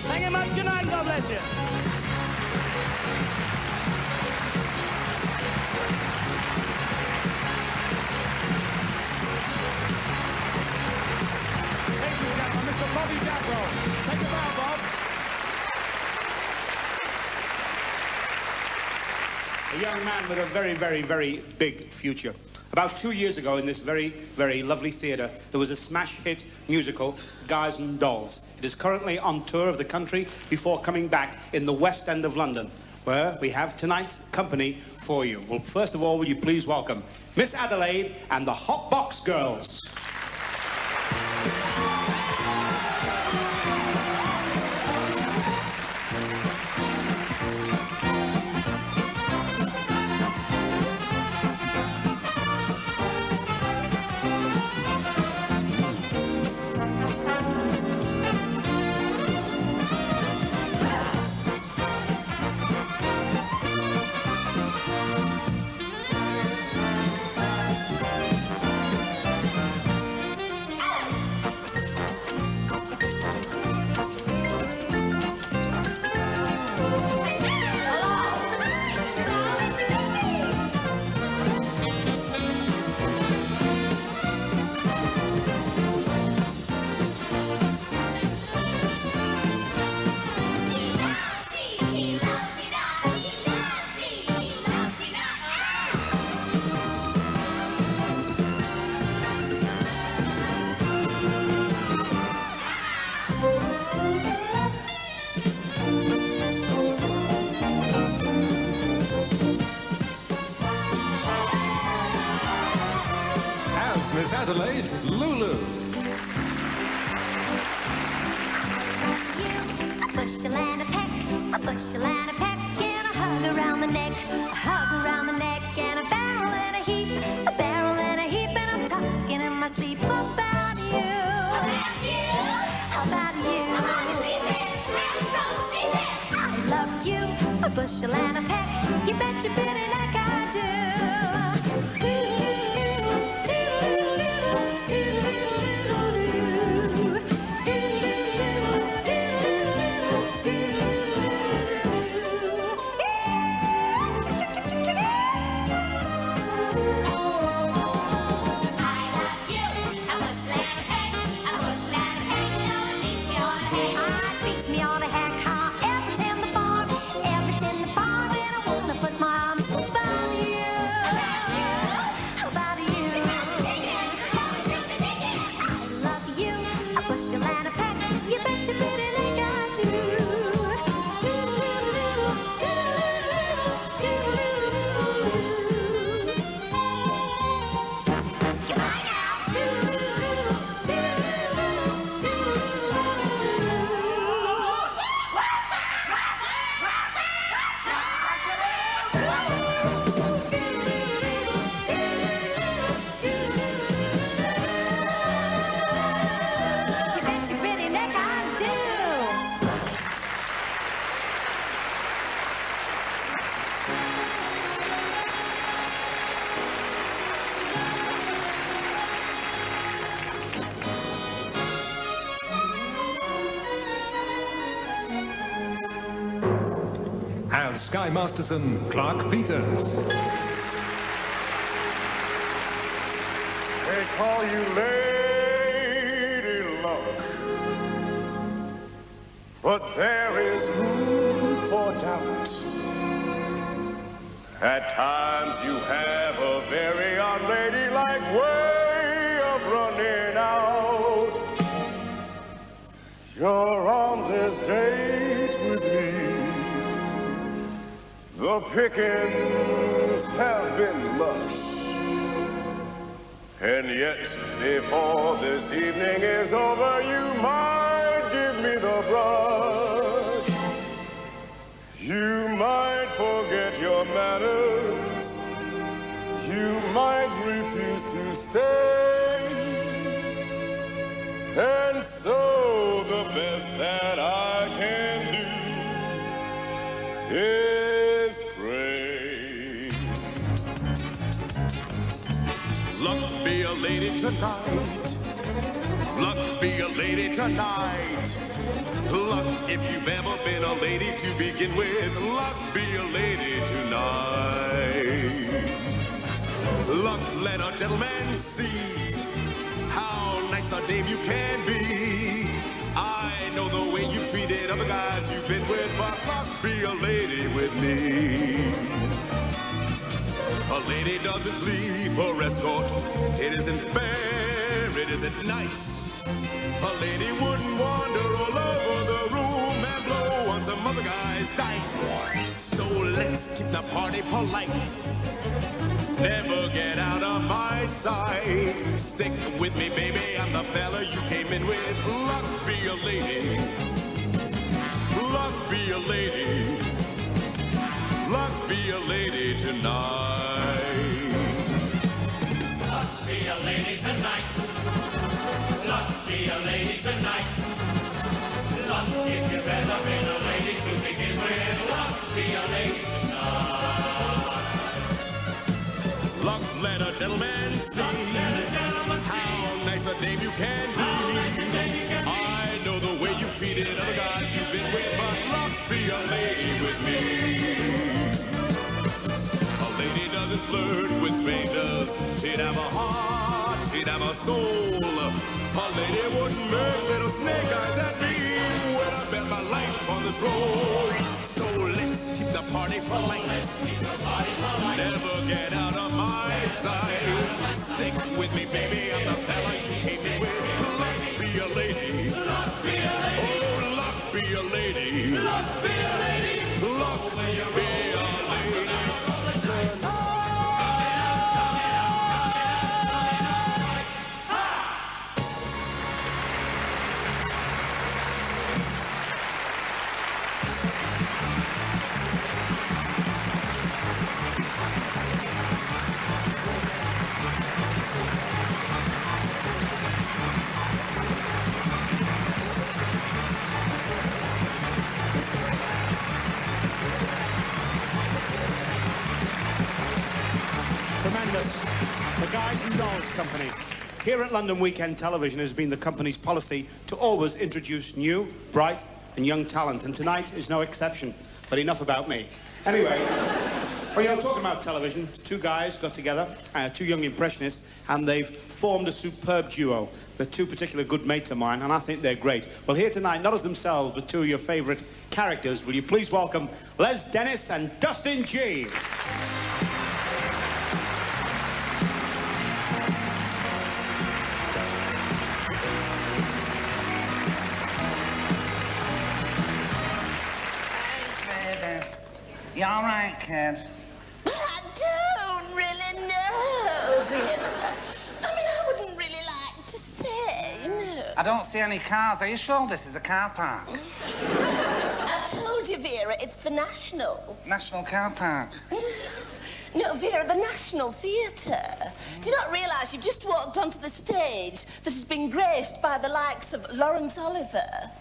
Thank you much. Good night. God bless you. Ladies and gentlemen, Mr. Bobby Dabro. Take a bow, Bob. A young man with a very, very, very big future. About 2 years ago in this very, very lovely theatre, there was a smash hit musical, Guys and Dolls. It is currently on tour of the country before coming back in the West End of London, where we have tonight's company for you. Well, first of all, will you please welcome Miss Adelaide and the Hot Box Girls. As Miss Adelaide, Lulu. A bushel and a peck, a bushel and a peck, and a hug around the neck, a hug around the neck, and a barrel and a heap, a barrel and a heap, and I'm talking in my sleep about you. About you? How about you? I love you, a bushel and a peck, you bet your pretty neck I do. As Sky Masterson, Clark Peters. They call you Lady Luck, but there is room for doubt. At times you have a very unladylike way of running out. You're on this date with me. The pickings have been lush. And yet, before this evening is over, you might give me the brush. You might forget your manners. You might refuse to stay. And so the best that I can do is pray. Luck be a lady tonight. Luck be a lady tonight. Luck, if you've ever been a lady to begin with, luck be a lady tonight. Luck, let a gentleman see how nice a dame you can be. I know the way you've treated other guys you've been with, but luck be a lady with me. A lady doesn't leave her escort. It isn't fair, it isn't nice. A lady wouldn't wander all over the room and blow on some other guy's dice. So let's keep the party polite. Never get out of my sight. Stick with me, baby, I'm the fella you came in with. Luck be a lady. Luck be a lady. Luck be a lady tonight. Luck be a lady tonight. Luck be a lady tonight. Luck, if you've ever been a lady to begin with, luck be a lady tonight. Luck, let a gentleman see how nice a dame you can be. I know the way you've treated other guys you've been with, but luck be a lady with me. A lady doesn't flirt with strangers. She'd have a heart, she'd have a soul. A lady wouldn't make little snake eyes at me when I bet my life on this roll. So let's keep the party polite. Never get out of my sight. Stick with me, baby, I'm the fella you came in with. Luck be a lady. Luck be a lady. Oh, luck be a lady. Luck be a lady. Luck be a lady. Tremendous. The Guys and Dolls Company. Here at London Weekend Television has been the company's policy to always introduce new, bright and young talent, and tonight is no exception. But enough about me. Anyway, well, you know, talking about television, two guys got together, two young impressionists, and they've formed a superb duo. They're two particular good mates of mine, and I think they're great. Well, here tonight, not as themselves, but two of your favourite characters. Will you please welcome Les Dennis and Dustin G. You all right, kid? I don't really know, Vera. I mean, I wouldn't really like to say, no. I don't see any cars. Are you sure this is a car park? I told you, Vera, it's the National. National Car Park? No, Vera, the National Theatre. Do you not realise you've just walked onto the stage that has been graced by the likes of Laurence Oliver?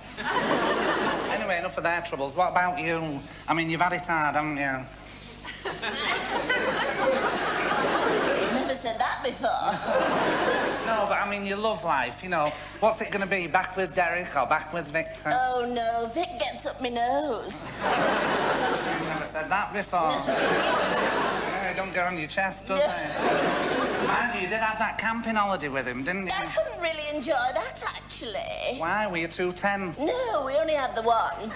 Anyway, enough of their troubles. What about you? I mean, you've had it hard, haven't you? You've never said that before. No, but I mean, your love life, you know. What's it going to be? Back with Derek or back with Victor? Oh, no, Vic gets up my nose. You've never said that before. Yeah, don't go on your chest, does it? Mind you, you did have that camping holiday with him, didn't you? I couldn't really enjoy that, actually. Why? Were you too tense? No, we only had the one.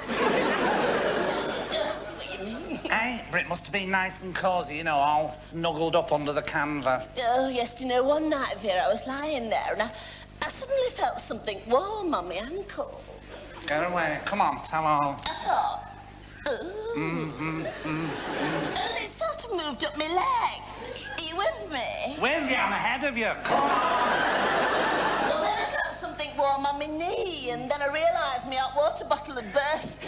Just what you Hey, Brit must have been nice and cosy, you know, all snuggled up under the canvas. Oh, yes, do you know, one night, Vera, I was lying there and I suddenly felt something warm on my ankle. Get away. Come on, tell all. I thought, ooh. And it sort of moved up my leg. Are you with me? With you, I'm ahead of you. Come on. Well, then I felt something warm on my knee, and then I realised my hot water bottle had burst.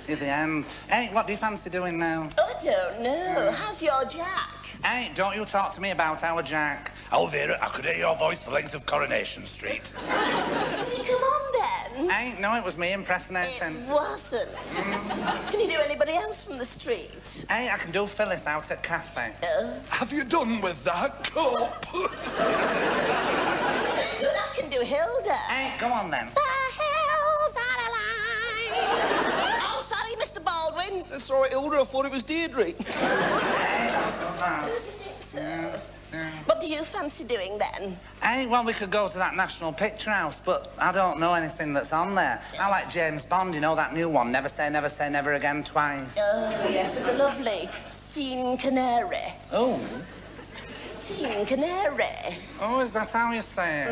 At the end. Hey, what do you fancy doing now? Oh, I don't know. How's your Jack? Hey, don't you talk to me about our Jack. Oh, Vera, I could hear your voice the length of Coronation Street. Did he come on then? Hey, no, it was me impersonating. It wasn't. Can you do anybody else from the street? Hey, I can do Phyllis out at cafe. Have you done with that cup? Good, I can do Hilda. Hey, go on then. The hills are alive. Oh, sorry, Mr. Baldwin. That's all right, Hilda. I thought it was Deirdre. Who do you think so? What do you fancy doing then? Hey, well, we could go to that National Picture House, but I don't know anything that's on there. I like James Bond, you know, that new one, Never Say Never Again Twice. Oh, yes, with the lovely Scene Canary. Oh. Scene Canary. Oh, is that how you say it?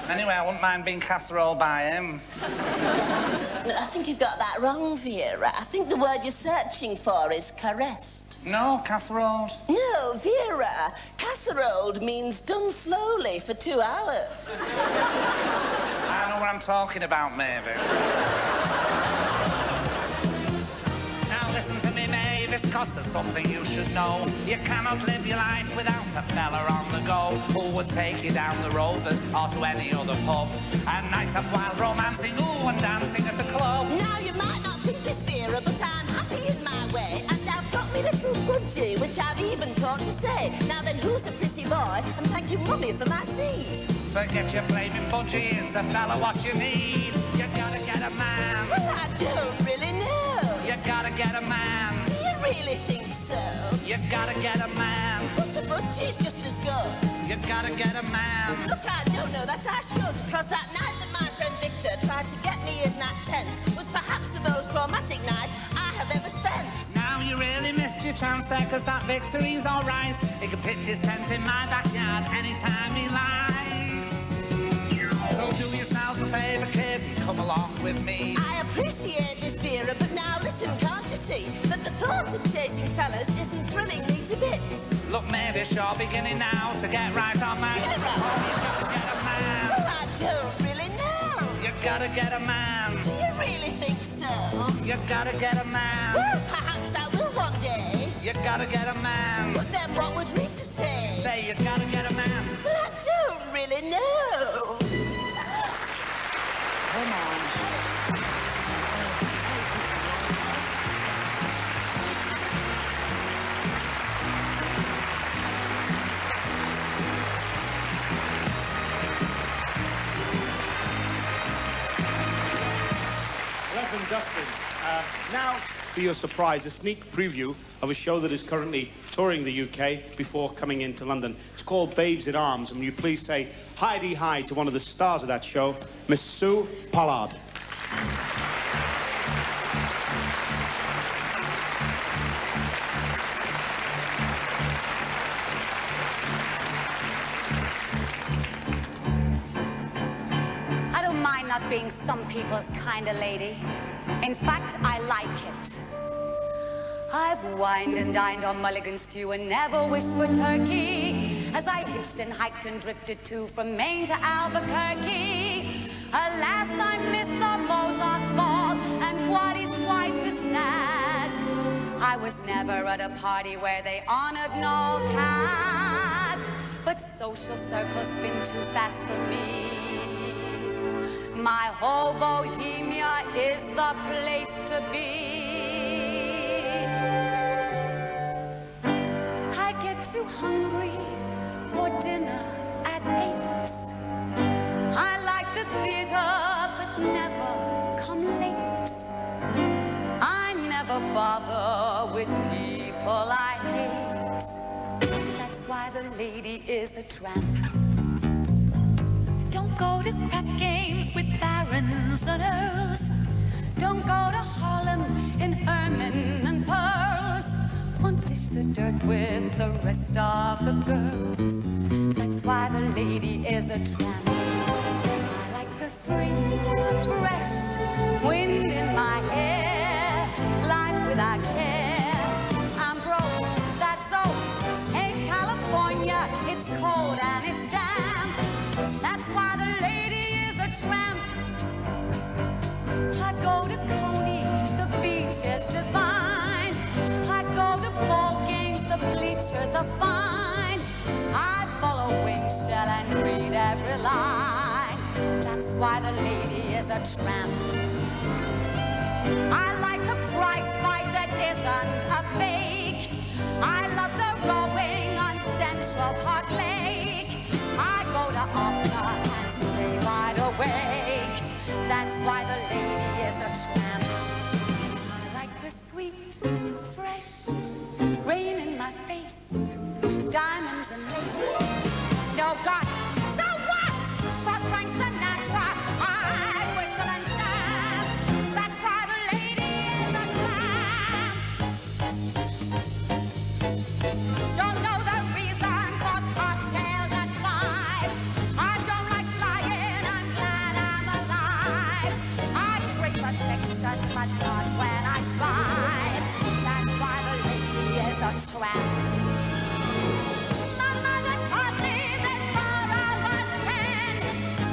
Anyway, I wouldn't mind being casserole by him. I think you've got that wrong, Vera. I think the word you're searching for is caressed. No, casserole. No, Vera. Casserole means done slowly for 2 hours. I know what I'm talking about, maybe. Now listen to me, Mavis, 'cause there's something you should know. You cannot live your life without a fella on the go who would take you down the Rovers or to any other pub. And nights of wild romancing, ooh, and dancing at a club. Now, you might not think this, Vera, but I'm happy in my way. And I've got me little budgie, which I've even taught to say. Now then, who's a pretty boy? And thank you, Mummy, for my seed. Forget your blaming budgie, it's a fella what you need. You gotta get a man. Well, I don't really know. You gotta get a man. Do you really think so? You gotta get a man. But a budgie's just as good. You gotta get a man. Look, I don't know that I should, because that night that my friend Victor tried to get me in that tent was perhaps the most traumatic night I have ever spent. Now you really missed your chance there, 'cause that Victory's alright. He can pitch his tent in my backyard anytime he likes. So do yourself a favour, kid, and come along with me. I appreciate this, Vera, but now listen, can't you see that the thought of chasing fellas isn't thrilling me to bits? Look, maybe you're beginning now to get right on my... Vera! Oh, you gotta get a man. Well, I don't really know. You gotta get a man. Do you really think so? You gotta get a man. Well, perhaps I will one day. You gotta get a man. But then what would Rita say? Say you gotta get a man. Well, I don't really know. Come on. Pleasant Dustin. Now, for your surprise, a sneak preview of a show that is currently touring the UK before coming into London. It's called Babes in Arms, and will you please say hi to one of the stars of that show, Miss Sue Pollard. I don't mind not being some people's kind of lady. In fact, I like it. I've wined and dined on mulligan stew and never wished for turkey, as I hitched and hiked and drifted too from Maine to Albuquerque. Alas, I missed the Mozart's ball, and what is twice as sad, I was never at a party where they honored no cad. But social circles spin too fast for me. My whole Bohemia is the place to be. I get too hungry for dinner at 8. I like the theater, but never come late. I never bother with people I hate. That's why the lady is a tramp. Don't go to crap games with barons and earls. Don't go to Harlem with the rest of the girls. That's why the lady is a tramp. I like the free, fresh wind in my hair, life without care. I'm broke, that's all. In California, it's cold and it's damp. That's why the lady is a tramp. I go to Coney, the beach is divine. I go to ball games, the bleachers are fine. I follow Windshell and read every line. That's why the lady is a tramp. I like a prize fight that isn't a fake. I love the rowing on Central Park Lake. I go to opera and stay wide awake. That's why the lady is a tramp. I like the sweet, fresh rain in my face, diamonds and lace. No God, so what? For Frank Sinatra, I whistle and stamp. That's why the lady is a tramp. Don't know the reason for cocktails at 5. I don't like flying, I'm glad I'm alive. I drink protection, but not when I drive. That's why the lady is a tramp. My mother taught me before I was 10.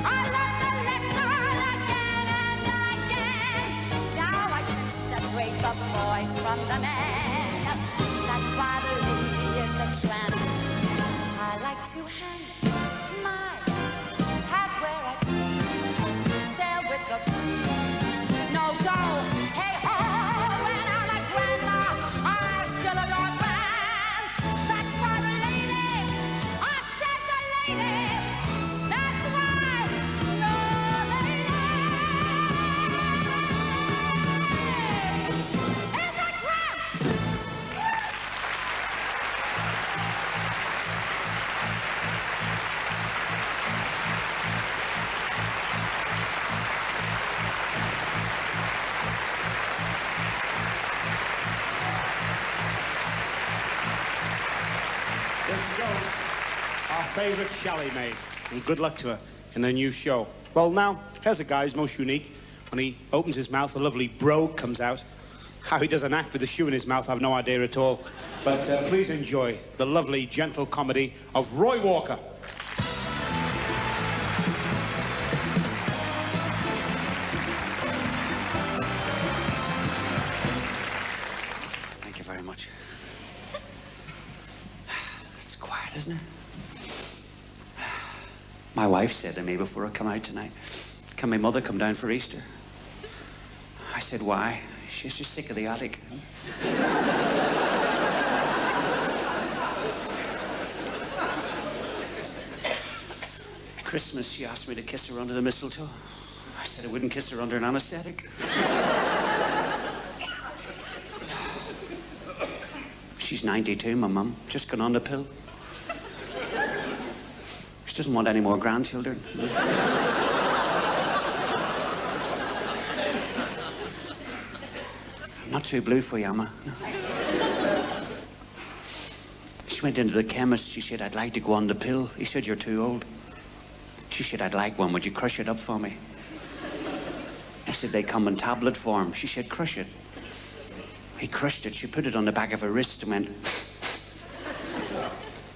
I love the liquor again and again. Now I can separate the boys from the men. That's why the lady is a tramp. I like to hang my hat where I sail with the breeze. No go, hey ho, when I'm a grandma, I still adore grand. That's why the lady, I said the lady. That's why the lady is a tramp. This goes our favourite chalet maid, and good luck to her in her new show. Well, now, here's a guy who's most unique. When he opens his mouth, a lovely brogue comes out. How he does an act with a shoe in his mouth, I've no idea at all. But please enjoy the lovely, gentle comedy of Roy Walker. Thank you very much. It's quiet, isn't it? My wife said to me before I come out tonight, can my mother come down for Easter? I said, why? She's just sick of the attic. Christmas, she asked me to kiss her under the mistletoe. I said I wouldn't kiss her under an anesthetic. She's 92, my mum, just gone on the pill. She doesn't want any more grandchildren. I'm not too blue for you, Emma. No. She went into the chemist. She said, I'd like to go on the pill. He said, you're too old. She said, I'd like one. Would you crush it up for me? I said, they come in tablet form. She said, crush it. He crushed it. She put it on the back of her wrist and went...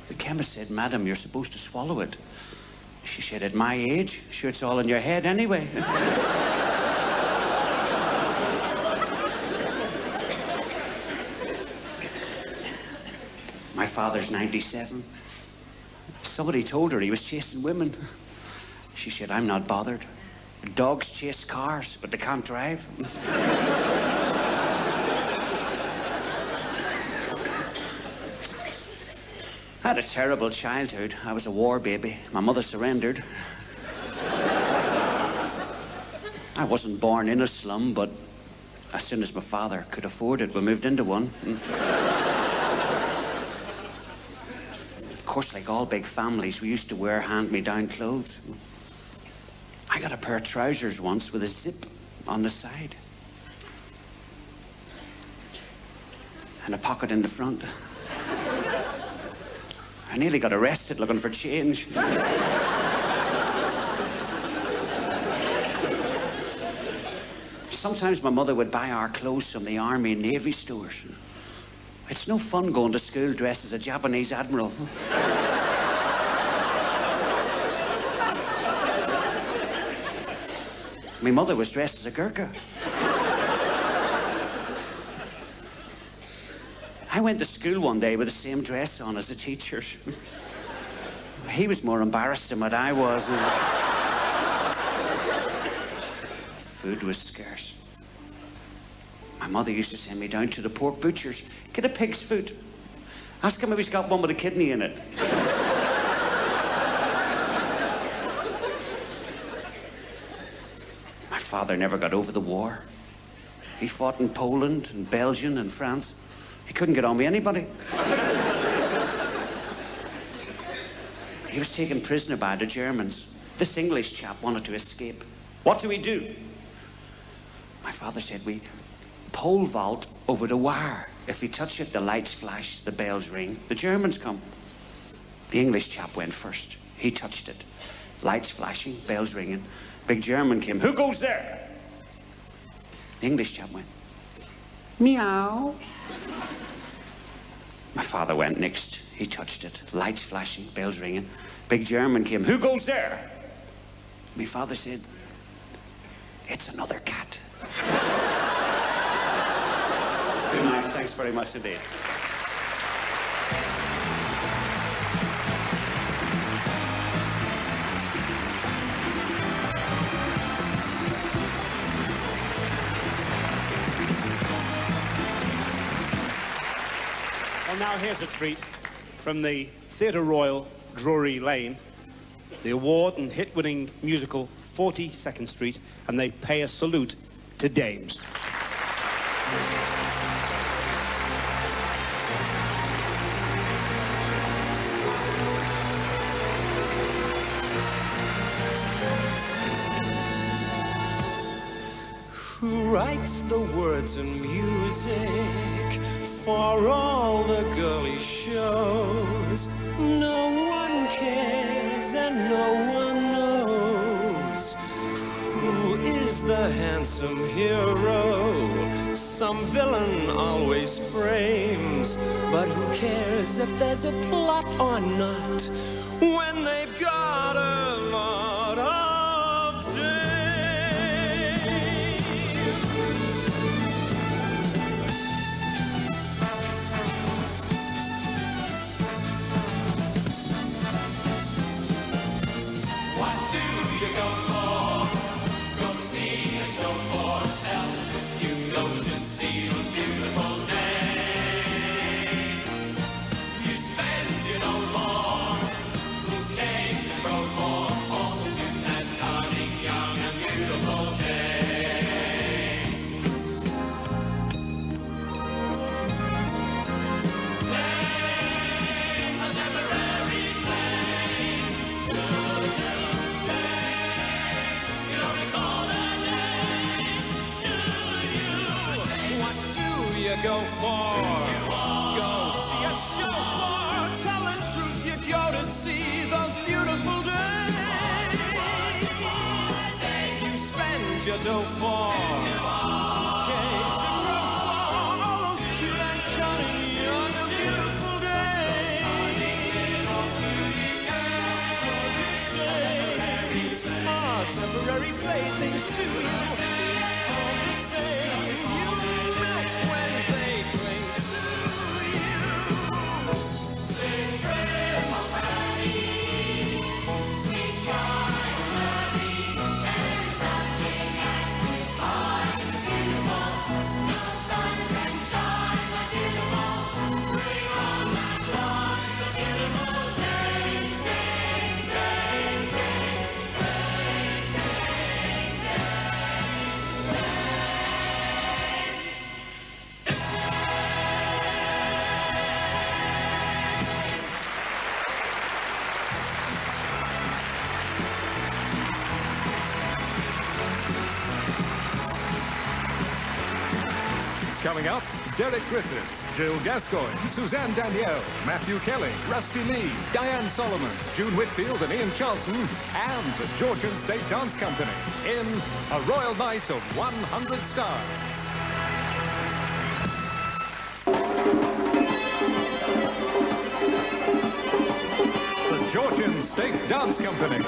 The chemist said, madam, you're supposed to swallow it. She said, at my age, sure, it's all in your head anyway. My father's 97. Somebody told her he was chasing women. She said, I'm not bothered. Dogs chase cars, but they can't drive. I had a terrible childhood. I was a war baby. My mother surrendered. I wasn't born in a slum, but as soon as my father could afford it, we moved into one. Of course, like all big families, we used to wear hand-me-down clothes. I got a pair of trousers once with a zip on the side. And a pocket in the front. I nearly got arrested looking for change. Sometimes my mother would buy our clothes from the Army and Navy stores. It's no fun going to school dressed as a Japanese admiral. My mother was dressed as a Gurkha. I went to school one day with the same dress on as the teachers. He was more embarrassed than what I was. Food was scarce. My mother used to send me down to the pork butcher's, get a pig's foot. Ask him if he's got one with a kidney in it. My father never got over the war. He fought in Poland and Belgium and France. He couldn't get on with anybody. He was taken prisoner by the Germans. This English chap wanted to escape. What do we do? My father said we pole vault over the wire. If we touch it, the lights flash, the bells ring, the Germans come. The English chap went first. He touched it. Lights flashing, bells ringing. Big German came. Who goes there? The English chap went. Meow. My father went next. He touched it. Lights flashing, bells ringing. Big German came. Who goes there? My father said, it's another cat. Good night. Thanks very much indeed. Well, now here's a treat from the Theatre Royal, Drury Lane, the award and hit-winning musical 42nd Street, and they pay a salute to dames. Who writes the words and music for all the girly shows? No one cares and no one knows. Who is the handsome hero some villain always frames? But who cares if there's a plot or not when they've got a lot of dames? What do you go for? Go see a show for yourself. You go to see a beautiful day. You spend it all more. Who came and rode more? All the cute and darling, young and beautiful days. Days are temporary claims to you don't recall their names, do you? What do you go for? Go see a show for. Tell the truth, you go to see those beautiful days. You spend your dough for. Cakes and roast for all those cute and cunning young and beautiful days. Are temporary playthings to you. All the same, you melt when they cling to you. Sing praise for Patty, sweet shine Patty. There's nothing as divine as beautiful. No sun can shine like beautiful. Bring on that dawn, the beautiful days, days, days, days, days, days, days. Coming up, Derek Griffiths, Jill Gascoigne, Suzanne Danielle, Matthew Kelly, Rusty Lee, Diane Solomon, June Whitfield and Ian Charlson, and the Georgian State Dance Company in A Royal Night of 100 Stars. The Georgian State Dance Company.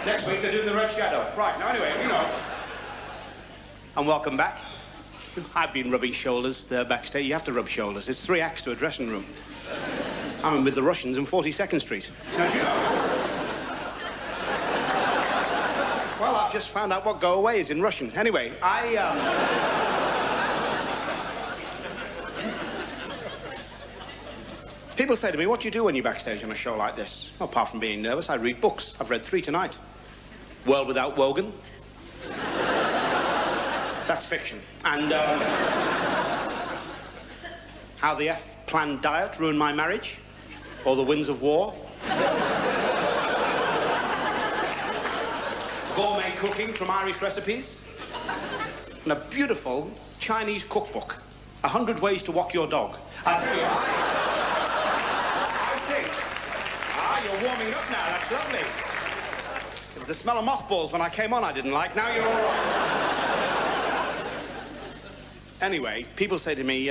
Next week they're doing the Red Shadow. Right, now anyway, you know. And welcome back. I've been rubbing shoulders there backstage. You have to rub shoulders. It's 3 acts to a dressing room. I'm with the Russians in 42nd Street. Now, do you know? Well, I've just found out what go away is in Russian. Anyway, People say to me, what do you do when you're backstage on a show like this? Well, apart from being nervous, I read books. I've read 3 tonight. World Without Wogan. That's fiction. And, How the F-Planned Diet Ruined My Marriage. Or The Winds of War. gourmet cooking from Irish recipes, and a beautiful Chinese cookbook, 100 Ways to Walk Your Dog. I tell you, I think... you're warming up now, that's lovely. It was the smell of mothballs when I came on I didn't like, now you're all right. Anyway, people say to me,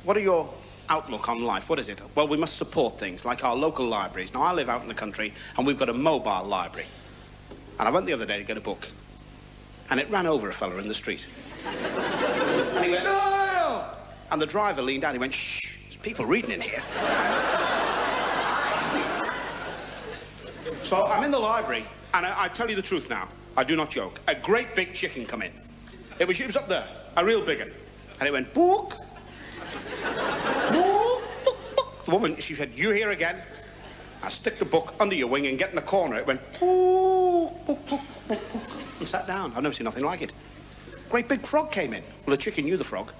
what are your outlook on life? What is it? Well, we must support things like our local libraries. Now, I live out in the country, and we've got a mobile library. And I went the other day to get a book, and it ran over a fella in the street. And he went, "Oh!" And the driver leaned out, he went, "Shh, there's people reading in here." So I'm in the library, and I tell you the truth now, I do not joke. A great big chicken come in. It was up there, a real big one. And it went, "Book." The woman, she said, "You here again?" I stick the book under your wing and get in the corner. It went, "Book, book, book, book," and sat down. I've never seen nothing like it. Great big frog came in. Well, the chicken knew the frog.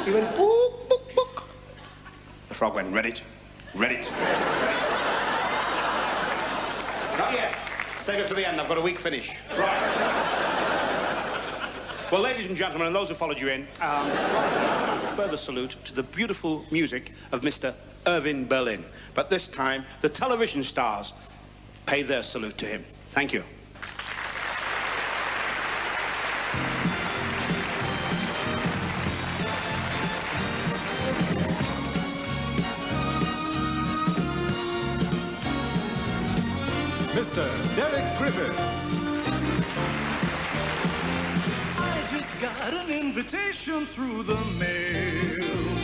He went, "Book, book, book." The frog went, "Read it, read it, read it." Not yet. Save it for the end. I've got a weak finish. Right. Well, ladies and gentlemen, and those who followed you in, a further salute to the beautiful music of Mr. Irving Berlin. But this time, the television stars pay their salute to him. Thank you. Mr. Derek Griffiths. I just got an invitation through the mail.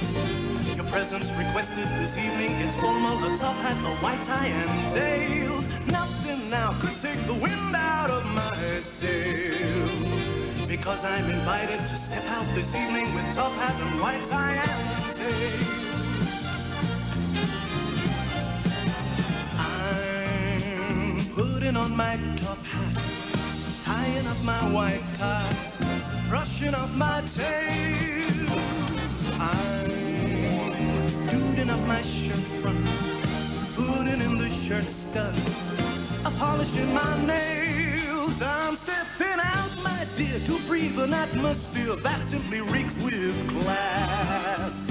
Your presence requested this evening. It's formal, a top hat, a white tie, and tails. Nothing now could take the wind out of my sails. Because I'm invited to step out this evening with top hat and white tie and tails. Putting on my top hat, tying up my white tie, brushing off my tails. I'm duding up my shirt front, putting in the shirt studs, polishing my nails. I'm stepping out, my dear, to breathe an atmosphere that simply reeks with class.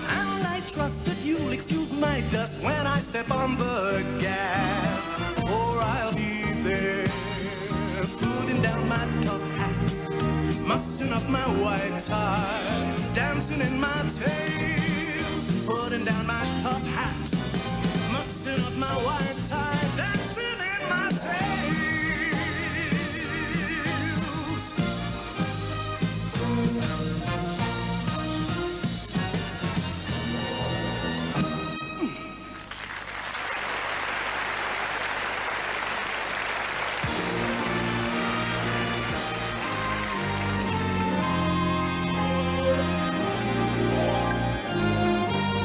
And I trust that you'll excuse my dust when I step on the gas. Or I'll be there, putting down my top hat, mussing up my white tie, dancing in my tails. Putting down my top hat, mussing up my white tie, dancing in my tails.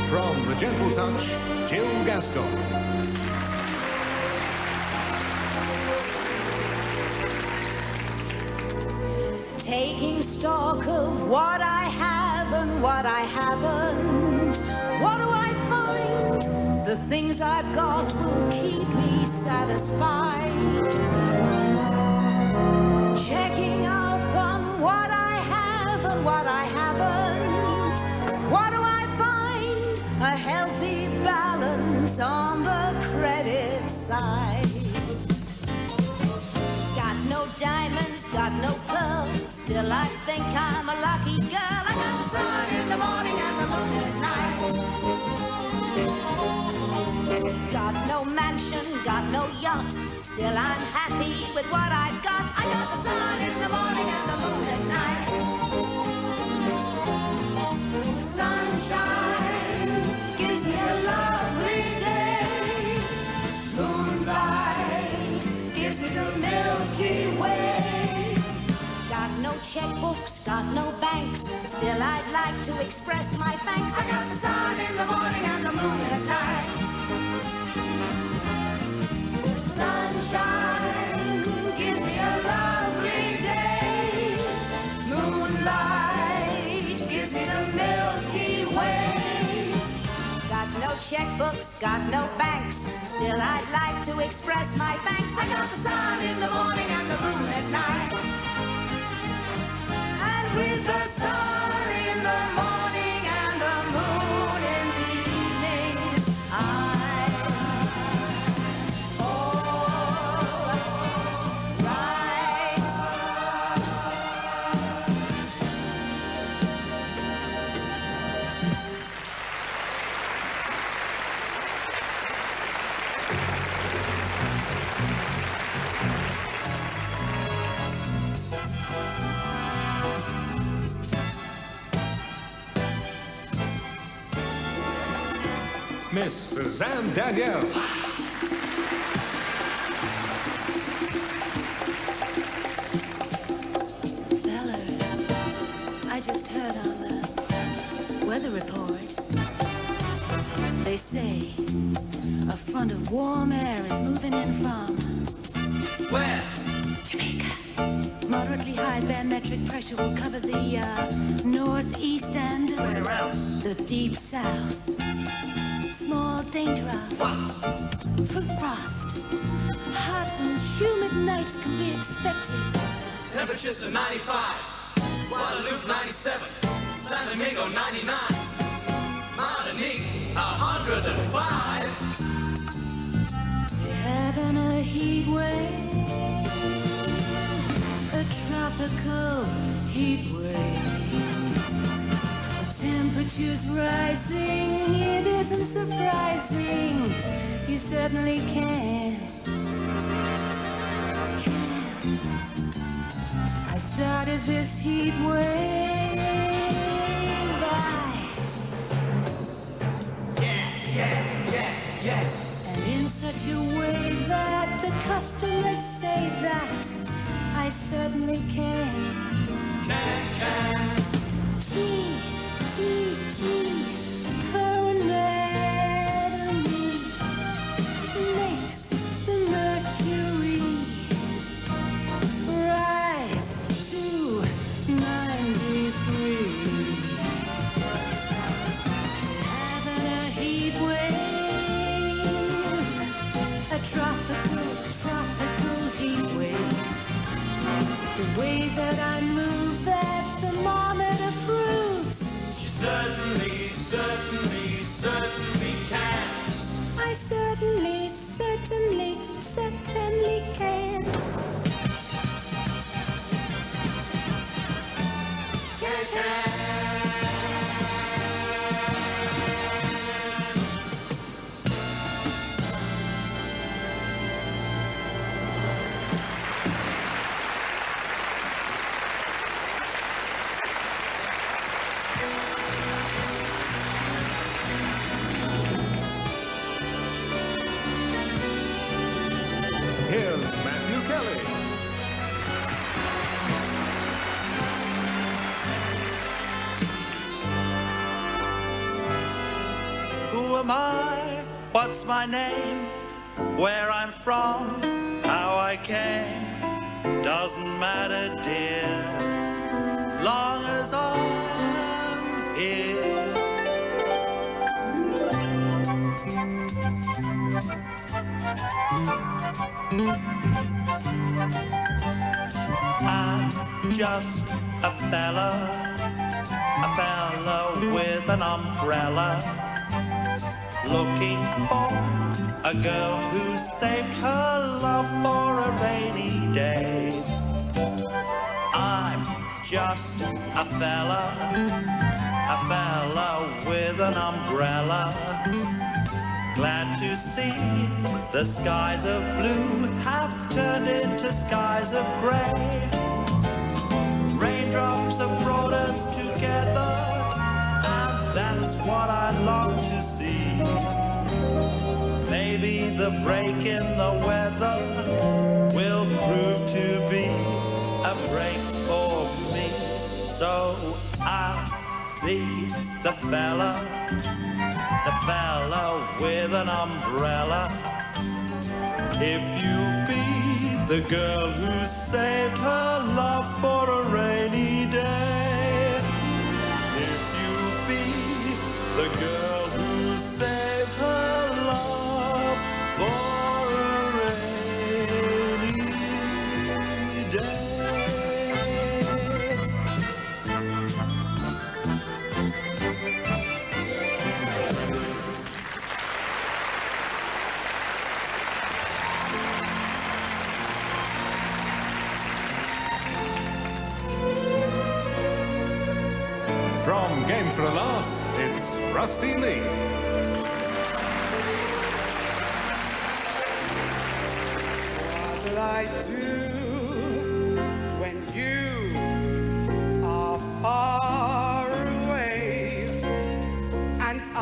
From The Gentle Touch, Jill Gaston. Taking stock of what I have and what I haven't. What do I find? The things I've got will keep me satisfied. Checking up on what I have and what I haven't. What do I find? A healthy balance on the credit side. Got no diamonds, got no pearls. Still I think I'm a lucky girl. I got the sun in the morning and the moon at night. Got no mansion, got no yacht. Still I'm happy with what I've got. I got the sun in the morning and the moon at night. Sunshine gives me a lovely day. Moonlight gives me the Milky Way. Got no checkbooks, got no banks. Still I'd like to express my thanks. I got the sun in the morning and the moon at night. Sunshine gives me a lovely books, got no banks. Still, I'd like to express my thanks. I got the sun in the morning and the moon at night. And with the sun in the morning and the moon in the evening, I'm all right. Miss Suzanne Danielle. Feller, I just heard on the weather report. They say a front of warm air is moving in from... Where? Jamaica. Moderately high barometric pressure will cover the northeast and... Where else? The deep south. Small danger of... What? Fruit frost. Hot and humid nights can be expected. Temperatures to 95. Guadalupe 97. San Domingo 99. Martinique 105. We're having a heat wave. A tropical heat wave. Temperatures rising, it isn't surprising. You certainly can. I started this heat wave. And in such a way that the customers say that I certainly can. Gee, her anatomy makes the mercury rise to 93. Having a heat wave, a tropical heat wave. The way that I move, that thermometer proves. Certainly can. I certainly can. Here's Matthew Kelly. Who am I? What's my name? Where I'm from? How I came? Doesn't matter, dear, long as I'm here. I'm just a fella with an umbrella, looking for a girl who saved her love for a rainy day. I'm just a fella with an umbrella, glad to see the skies of blue have turned into skies of grey. Raindrops have brought us together, and that's what I long to see. Maybe the break in the weather will prove to be a break for me. So I'll be the fella with an umbrella. If you be the girl who saved her love for a rainy day. If you be the girl who saved her Lee. What'll I do when you are far away and I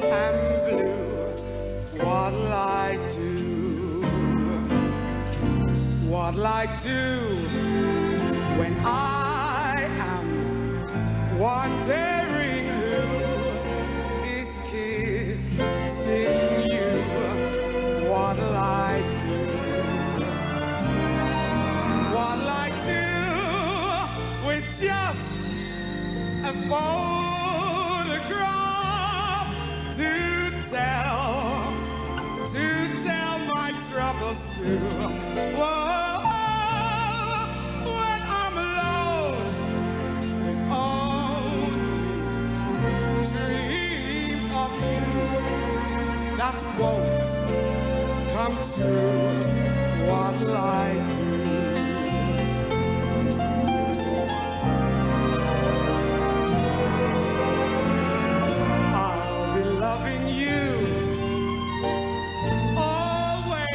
am blue? What'll I do? What'll I do when I am wondering who is kissing you? What'll I do? What'll I do with just a photograph to tell my troubles to? Whoa, when I'm alone with only dream of you that won't come true. What'll I do? I'll be loving you always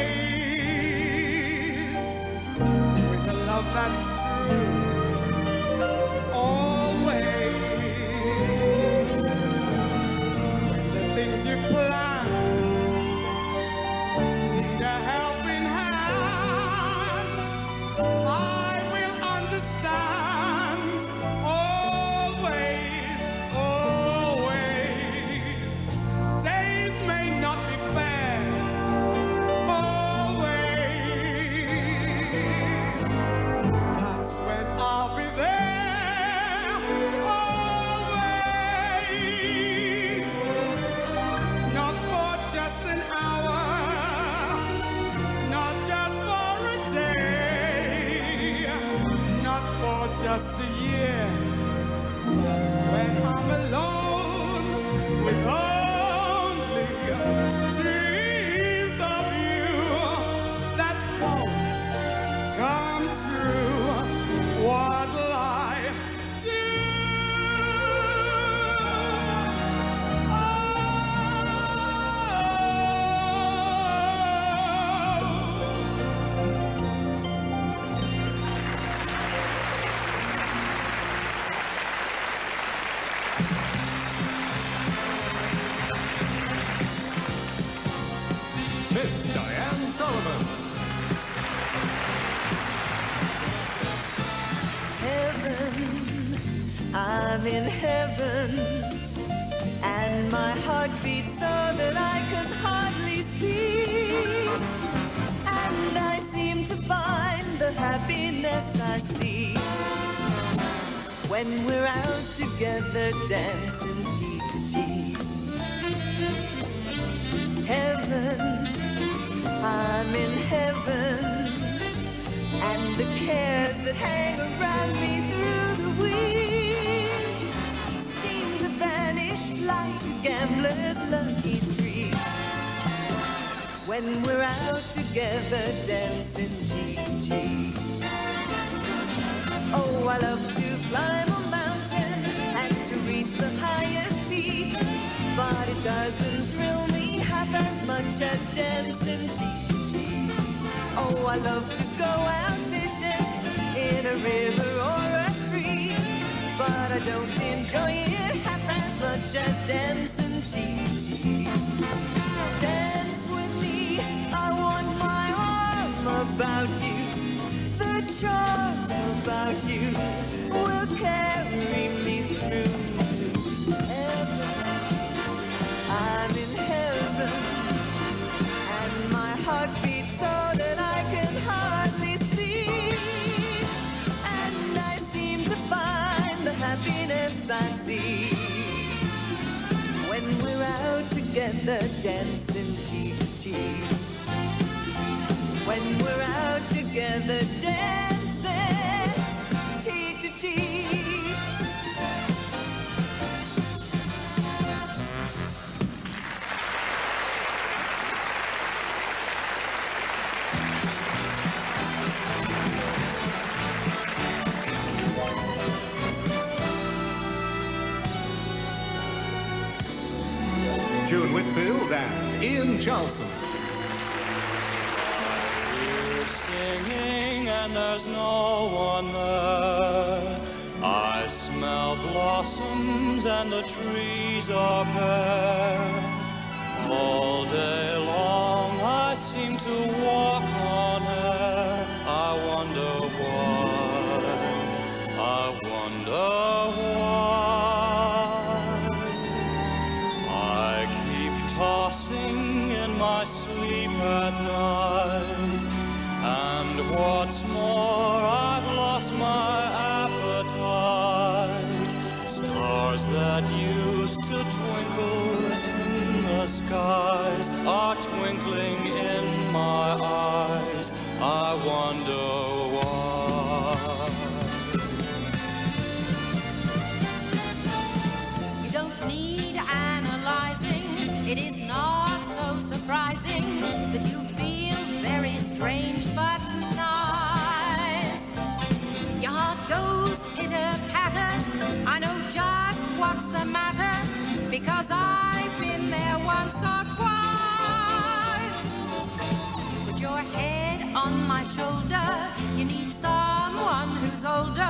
with a love that's true. Always when the things you plan need a helping hand, I will understand. Always, always. Days may not be fair. Always. That's when I'll be there. Always. Not for just an hour. Not just for a day, not for just a year, but when I'm alone with only dreams of you that won't come true. What'll I do? Miss Diane Sullivan. Heaven, I'm in heaven, and my heart beats so that I can hardly speak. And I seem to find the happiness I see when we're out together dancing cheek to cheek. Heaven, I'm in heaven, and the cares that hang around me through the week seem to vanish like a gambler's lucky streak when we're out together dancing cheek to cheek. Oh, I love to climb a mountain and to reach the highest peak, but it doesn't thrill me half as much as dancing cheek to cheek. Oh, I love to go out fishing in a river or a creek, but I don't enjoy it half as much as dancing cheek to cheek. Dance with me, I want my arm about you. The charm about you will carry me through to heaven. I'm in heaven, and my heart beats so that I can hardly speak. And I seem to find the happiness I see when we're out together dancing cheek to cheek. When we're out together dancing cheek to cheek. June Whitfield and Ian Charlson. Singing and there's no one there. I smell blossoms and the trees are bare. All day long I seem to walk on air. I wonder why, I wonder why. I keep tossing in my sleep at night. And what's more, I've lost my appetite. Stars that used to twinkle in the skies are twinkling in my eyes. I wonder why. You don't need analyzing. It is not so surprising that you feel very strange but nice. Your heart goes pitter-patter. I know just what's the matter, because I've been there once or twice. Put your head on my shoulder. You need someone who's older.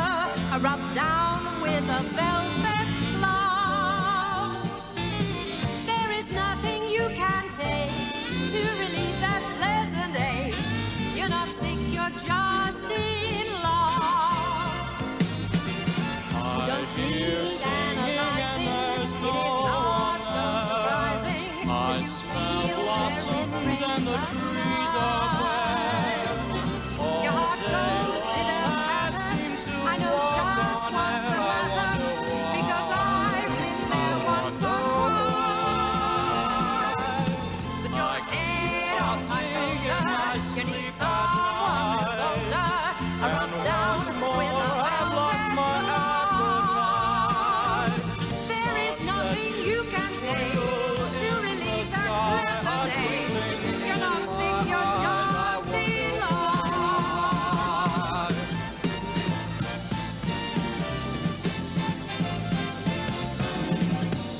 I rub down with a velvet glove. There is nothing you can take to relieve that pleasant ache. You're not sick, you're just in love. You don't need analyzing. It is not so surprising. I smell blossoms and the trees are bare. Your heart goes pitter-patter. I know just what's the matter, because I've been there once or twice. Put your head on my shoulder. You need someone who's older. I rub down with a velvet glove. There is nothing you can take to relieve that pleasant ache. You're not sick, you're just in love.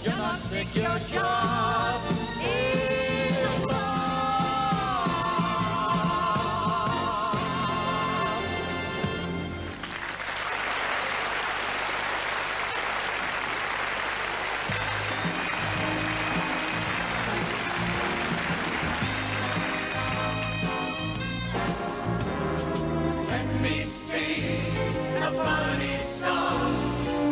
You're not sick, you're just in love. Let me sing a funny song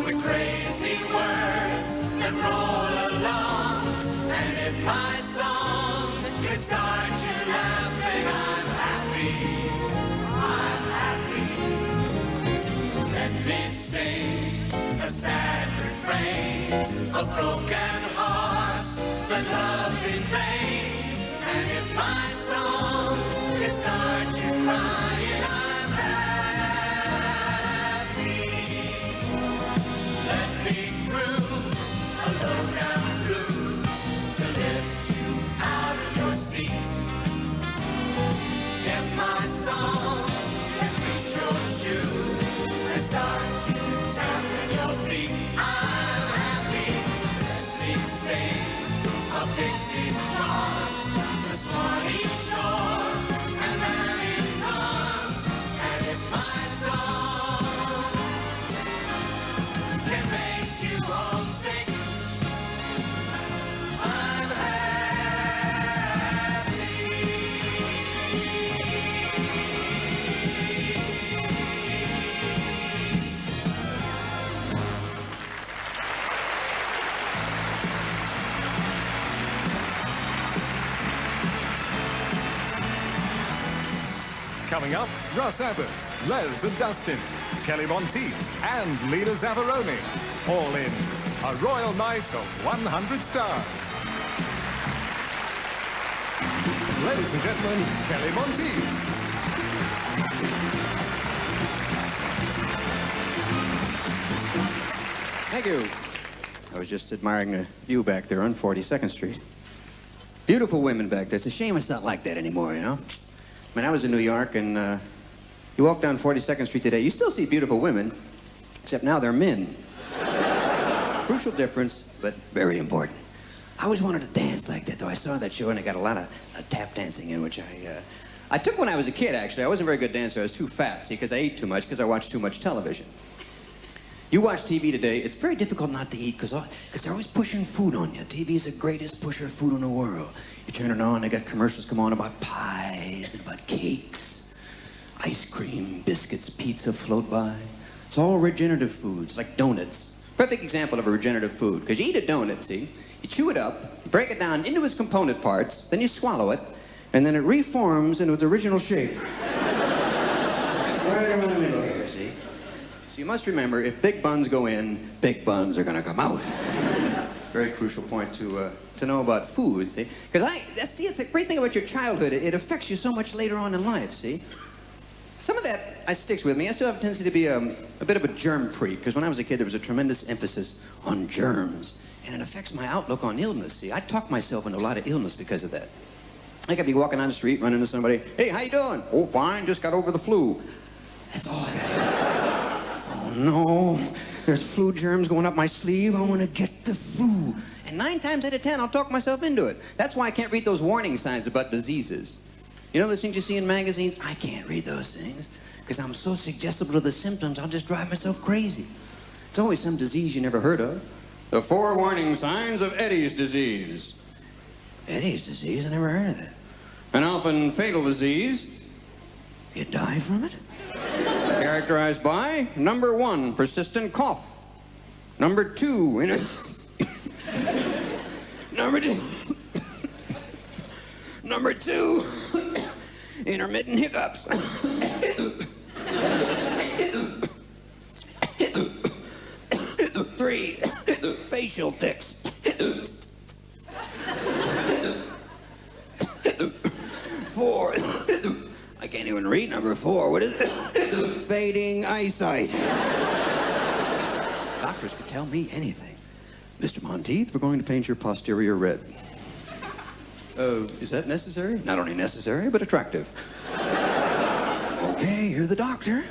with crazy words that roll along. And if my song can start you laughing, I'm happy. I'm happy. Let me sing a sad refrain of broken hearts that love in vain. And if my song can start you crying, I'm happy. Let me groove a low-down blues to lift you out of your seat. If my song can reach your shoes and start you tapping your feet, I'm happy. Let me sing a Dixie's charms, the Swanee shore, and Mary's arms. And if my song can make you homesick, I'm Coming up, Russ Abbott, Les and Dustin, Kelly Monteith and Lena Zavaroni. All in a royal night of 100 stars. Ladies and gentlemen, Kelly Monteith. Thank you. I was just admiring the view back there on 42nd Street. Beautiful women back there. It's a shame it's not like that anymore, you know? I mean, I was in New York, and you walk down 42nd Street today, you still see beautiful women, except now they're men. Crucial difference, but very important. always wanted to dance like that, though. I saw that show and I got a lot of tap dancing in, which I took when I was a kid, actually. I wasn't a very good dancer. I was too fat, see, because I ate too much, because I watched too much television. You watch TV today, it's very difficult not to eat, because they're always pushing food on you. TV is the greatest pusher of food in the world. You turn it on, they got commercials come on about pies and about cakes, ice cream, biscuits, pizza float by. It's all regenerative foods, like donuts. Perfect example of a regenerative food, because you eat a donut, see, you chew it up, you break it down into its component parts, then you swallow it, and then it reforms into its original shape. Right around the middle here, see? So you must remember, if big buns go in, big buns are gonna come out. Very crucial point to know about food, see? Because it's a great thing about your childhood. It affects you so much later on in life, see? Some of that sticks with me. I still have a tendency to be a bit of a germ freak, because when I was a kid, there was a tremendous emphasis on germs, and it affects my outlook on illness, see? I talk myself into a lot of illness because of that. I could be walking down the street, running into somebody, hey, how you doing? Oh, fine, just got over the flu. That's all I got. Oh, no, there's flu germs going up my sleeve. I want to get the flu. And 9 times out of 10, I'll talk myself into it. That's why I can't read those warning signs about diseases. You know those things you see in magazines? I can't read those things, because I'm so suggestible to the symptoms, I'll just drive myself crazy. It's always some disease you never heard of. The 4 warning signs of Eddie's disease. Eddie's disease? I never heard of that. An often fatal disease. You die from it? Characterized by, number 1, persistent cough. Number 2, Number 2, intermittent hiccups. 3, facial tics. 4, I can't even read number 4. What is it? Fading eyesight. Doctors could tell me anything. Mr. Monteith, we're going to paint your posterior red. Is that necessary? Not only necessary, but attractive. Okay, you're the doctor.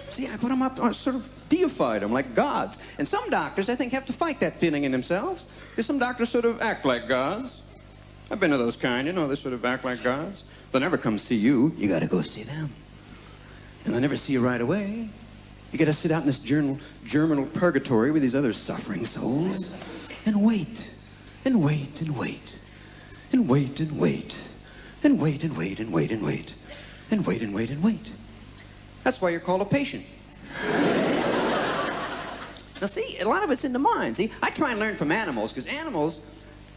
See, I put them up, sort of deified them like gods. And some doctors, I think, have to fight that feeling in themselves. Because some doctors sort of act like gods. I've been to those kind, you know, they sort of act like gods. They'll never come see you. You gotta go see them. And they'll never see you right away. You gotta sit out in this germinal purgatory with these other suffering souls and wait, and wait, and wait, and wait, and wait, and wait, and wait, and wait, and wait, and wait, and wait, and wait. That's why you're called a patient. Now see, a lot of it's in the mind. See, I try and learn from animals, because animals,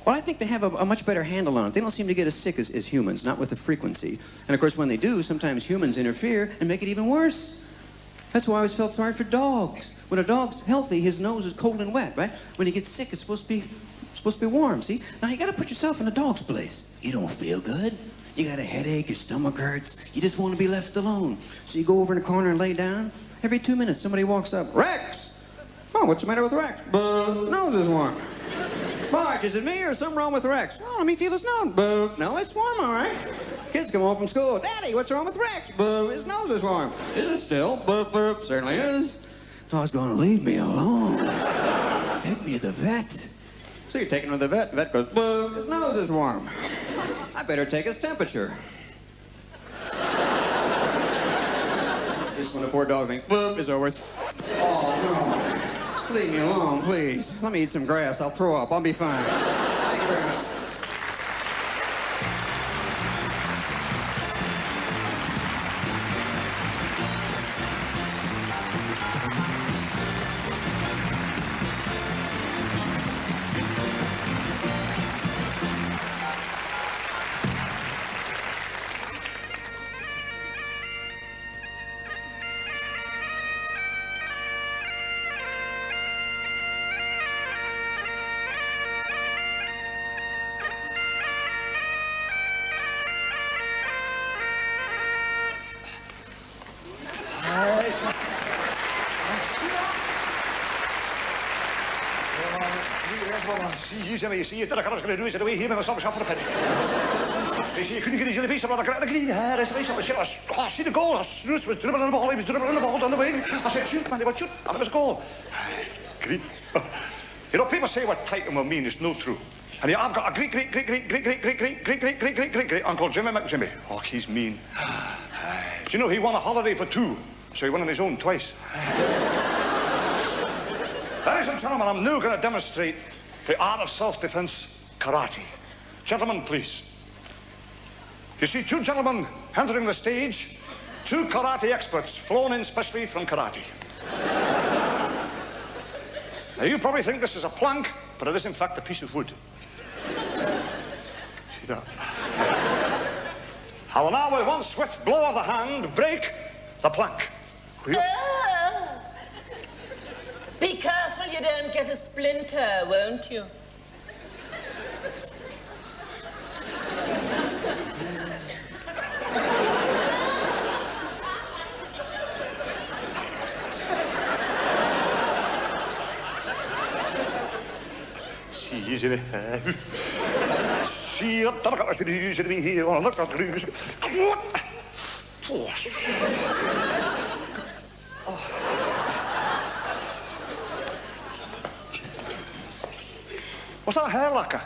well, I think they have a much better handle on it. They don't seem to get as sick as humans, not with the frequency. And of course, when they do, sometimes humans interfere and make it even worse. That's why I always felt sorry for dogs. When a dog's healthy, his nose is cold and wet, right? When he gets sick, it's supposed to be warm, see? Now, you gotta put yourself in a dog's place. You don't feel good. You got a headache, your stomach hurts. You just want to be left alone. So you go over in the corner and lay down. Every 2 minutes, somebody walks up. Rex! Oh, what's the matter with Rex? Nose is warm. Marge, is it me or something wrong with Rex? Oh, let me feel his nose. No, it's warm, all right. Kids come home from school. Daddy, what's wrong with Rex? His nose is warm. Is it still? Certainly is. Dog's gonna leave me alone. Take me to the vet. So you're taking him to the vet. Vet goes, his nose is warm. I better take his temperature. Just when the poor dog thinks, it's over. Oh, no. Leave me alone, please. Let me eat some grass. I'll throw up. I'll be fine. Thank you very much. You see, you did a going to do is away here with a shop for a penny. You see, you couldn't get his face up on the green hair, his face up the shell. I see the goal. Snooze was dribbling the ball, he was dribbling the ball down the wing. I said, shoot, man, they were shoot, and it was a goal. Green. You know, people say what Titan will mean is no true. And I've got a great Uncle Jimmy McJimmy. Oh, he's mean. Do you know he won a holiday for two, so he won on his own twice. Ladies and gentlemen, I'm now going to demonstrate the art of self-defense karate. Gentlemen, please. You see two gentlemen entering the stage, two karate experts flown in specially from karate. Now, you probably think this is a plank, but it is in fact a piece of wood. See that? I will now, with one swift blow of the hand, break the plank. Be careful you don't get a splinter, won't you? Easily. See up, I should usually be here. Oh, look at the What's that hair lacquer?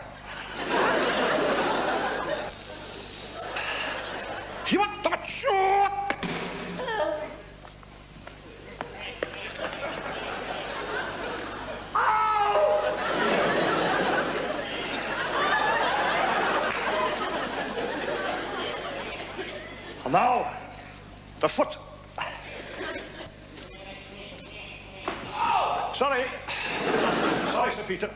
You want that short? Now, the foot. Sorry. Sorry, Sir Peter.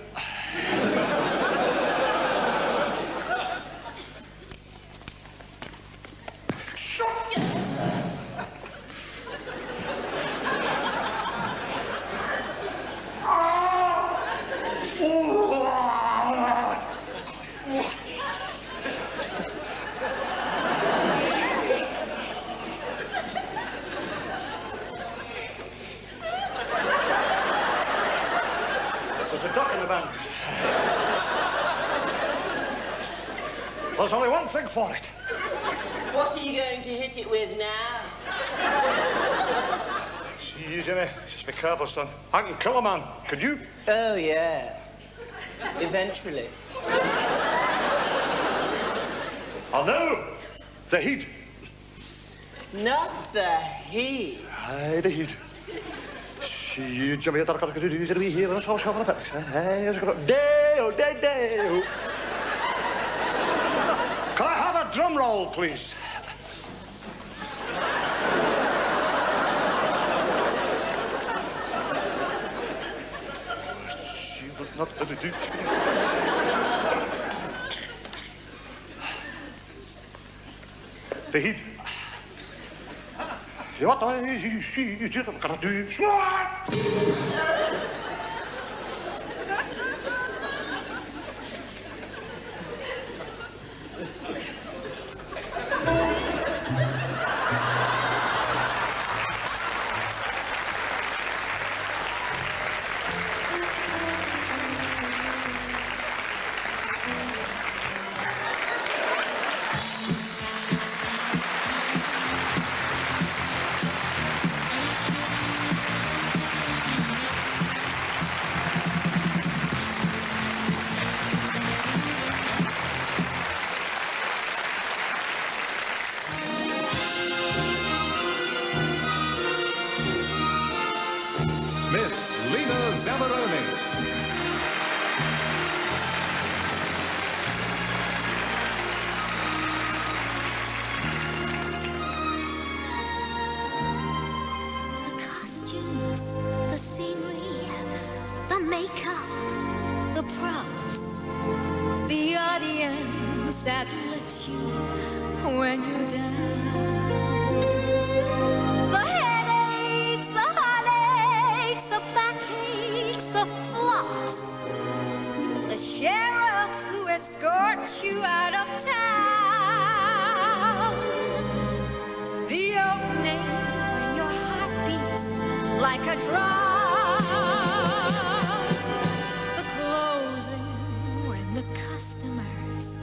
There's only one thing for it. What are you going to hit it with now? See, Jimmy, just be careful, son. I can kill a man. Could you? Oh, yeah. Eventually. Oh, no. The heat. Not the heat. Aye, the heat. See, Jimmy, daar kan ik het nu zitten hier. Dat is alles gewoon een pep. Hey, is het deo. Can I have a drum roll, please? Not the heat. The heat. Ja, daar is je zit op kan u. Miss Lena Zavaroni. The costumes, the scenery, the makeup, the props, the audience that lifts you when you're down. The headaches, the heartaches, the backaches, the flops, the sheriff who escorts you out of town, the opening when your heart beats like a drum, the closing when the customers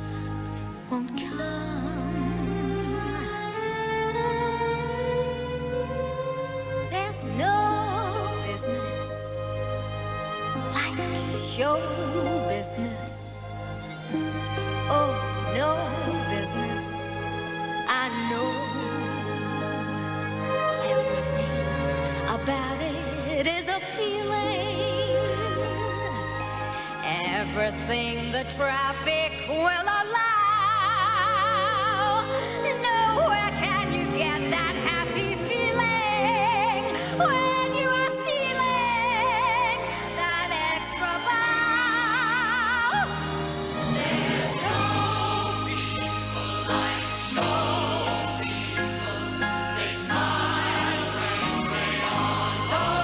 won't come. There's no business like show business. Oh, no business. I know everything about it is appealing. Everything the traffic will allow. Nowhere can you get that happy feeling when you are stealing that extra bow. There's no people like show people. They smile when they are low.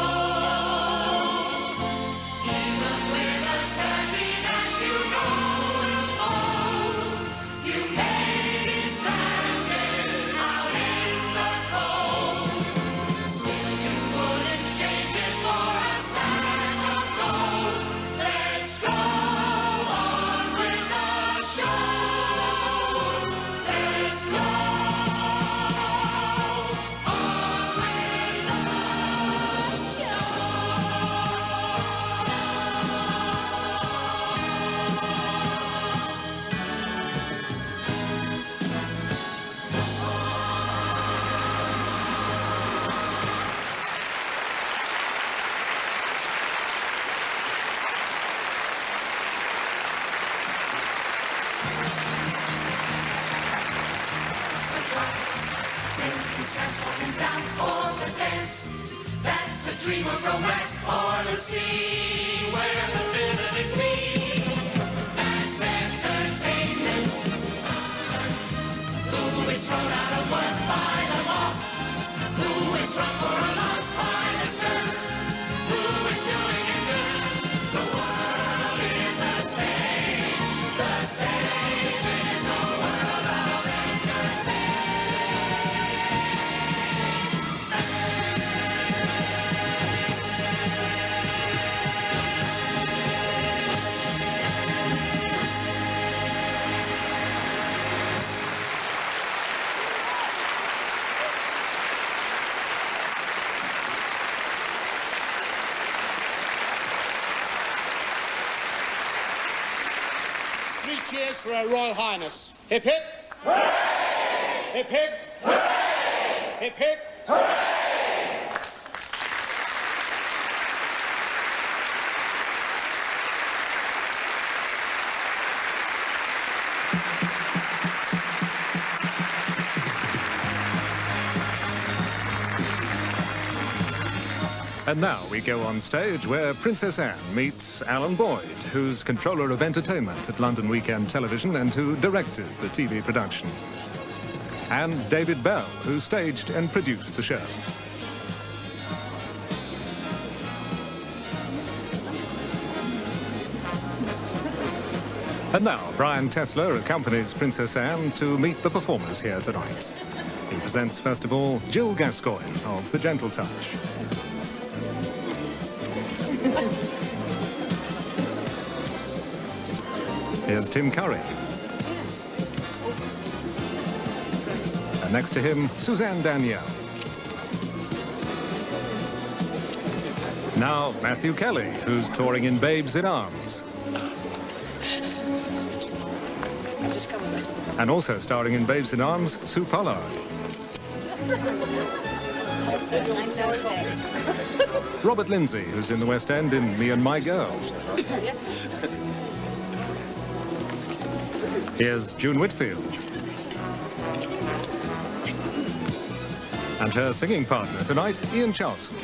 Even with a turning that you know will hold, you may be stranded out in the cold. Still you wouldn't change it for a sack of gold. Let's go on with the show. Let's go on with the It's transforming down for the dance. That's a dream of romance for the sea where the visitors meet. That's entertainment. Who is thrown out of work by the boss? Who is drunk for a loss by the shirt? Who is doing it good? The world is a stage. The stage is a world of entertainment. Three cheers for Her Royal Highness. Hip hip. Hooray! Hip hip. Hooray! Hip hip. And now we go on stage where Princess Anne meets Alan Boyd, who's controller of entertainment at London Weekend Television and who directed the TV production. And David Bell, who staged and produced the show. And now, Brian Tesler accompanies Princess Anne to meet the performers here tonight. He presents, first of all, Jill Gascoigne of The Gentle Touch. Here's Tim Curry. And next to him, Suzanne Danielle. Now, Matthew Kelly, who's touring in Babes in Arms. And also starring in Babes in Arms, Sue Pollard. Robert Lindsay, who's in the West End in Me and My Girl. Here's June Whitfield. And her singing partner tonight, Ian Charlson.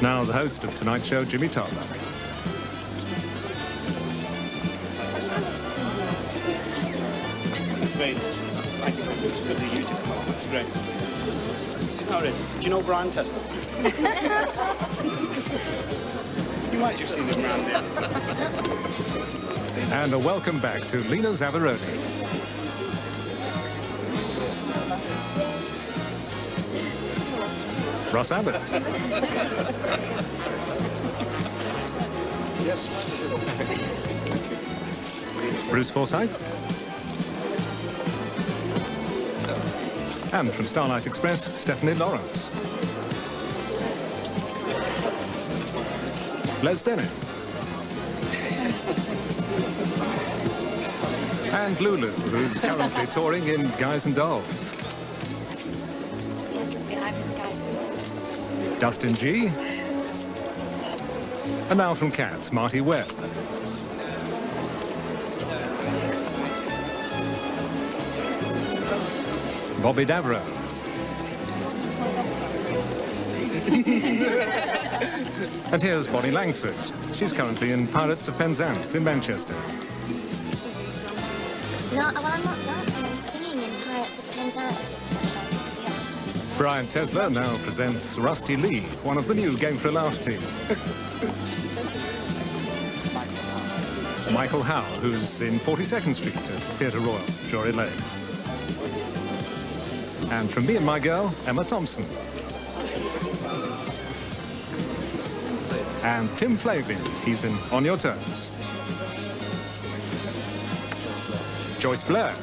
Now the host of tonight's show, Jimmy Tarbuck. That's great. Thank you. It's good to you to come on. That's great. How it is? Do you know Brian Tesler? You might have seen him around here. And a welcome back to Lena Zavaroni. Ross Abbott. Yes. Bruce Forsyth. And from Starlight Express, Stephanie Lawrence. Les Dennis. And Lulu, who's currently touring in Guys and Dolls. Dustin G. And now from Cats, Marty Webb. Bobby Davro. And here's Bonnie Langford. She's currently in Pirates of Penzance in Manchester. No, well, I'm not dancing, I'm singing in Pirates of Penzance. Brian Tesler now presents Rusty Lee, one of the new Game for a Laugh team. Michael Howe, who's in 42nd Street at Theatre Royal, Drury Lane. And from me and my girl, Emma Thompson. And Tim Flavin, he's in On Your Toes. Joyce Blair.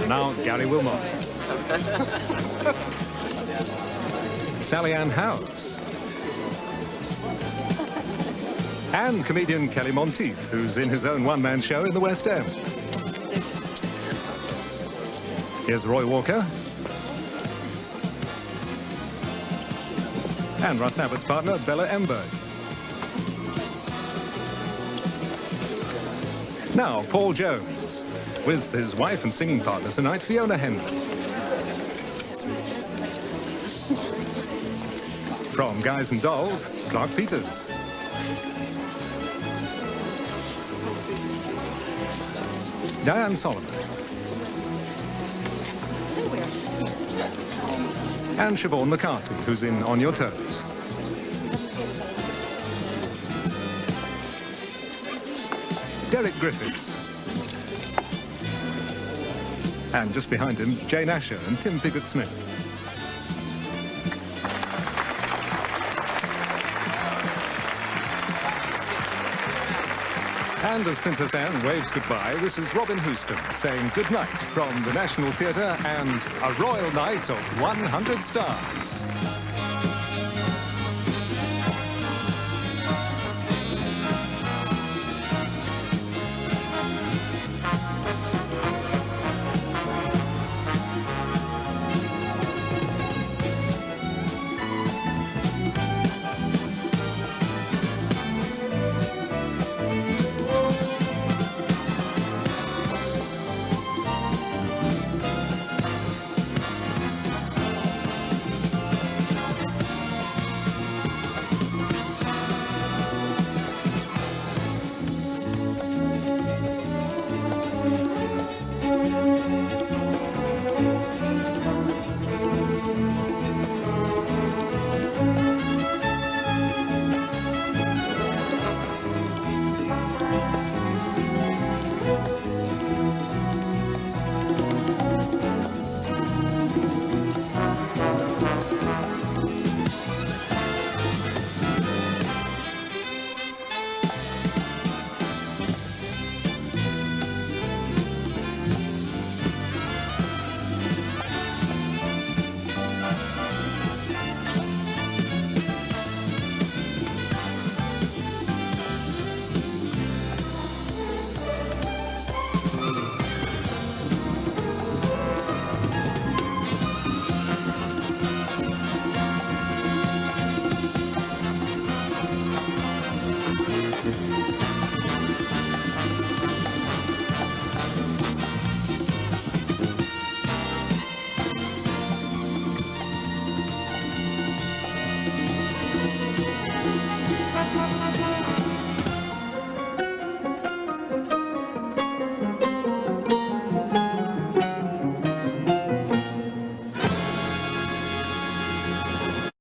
Now Gary Wilmot. Sally Ann Howes. And comedian Kelly Monteith, who's in his own one-man show in the West End. Here's Roy Walker. And Russ Abbott's partner, Bella Emberg. Now, Paul Jones, with his wife and singing partner tonight, Fiona Henry. From Guys and Dolls, Clark Peters. Diane Solomon. And Siobhan McCarthy, who's in On Your Toes. Derek Griffiths. And just behind him, Jane Asher and Tim Pigott-Smith. And as Princess Anne waves goodbye, this is Robin Houston saying good night from the National Theatre and a royal night of 100 stars.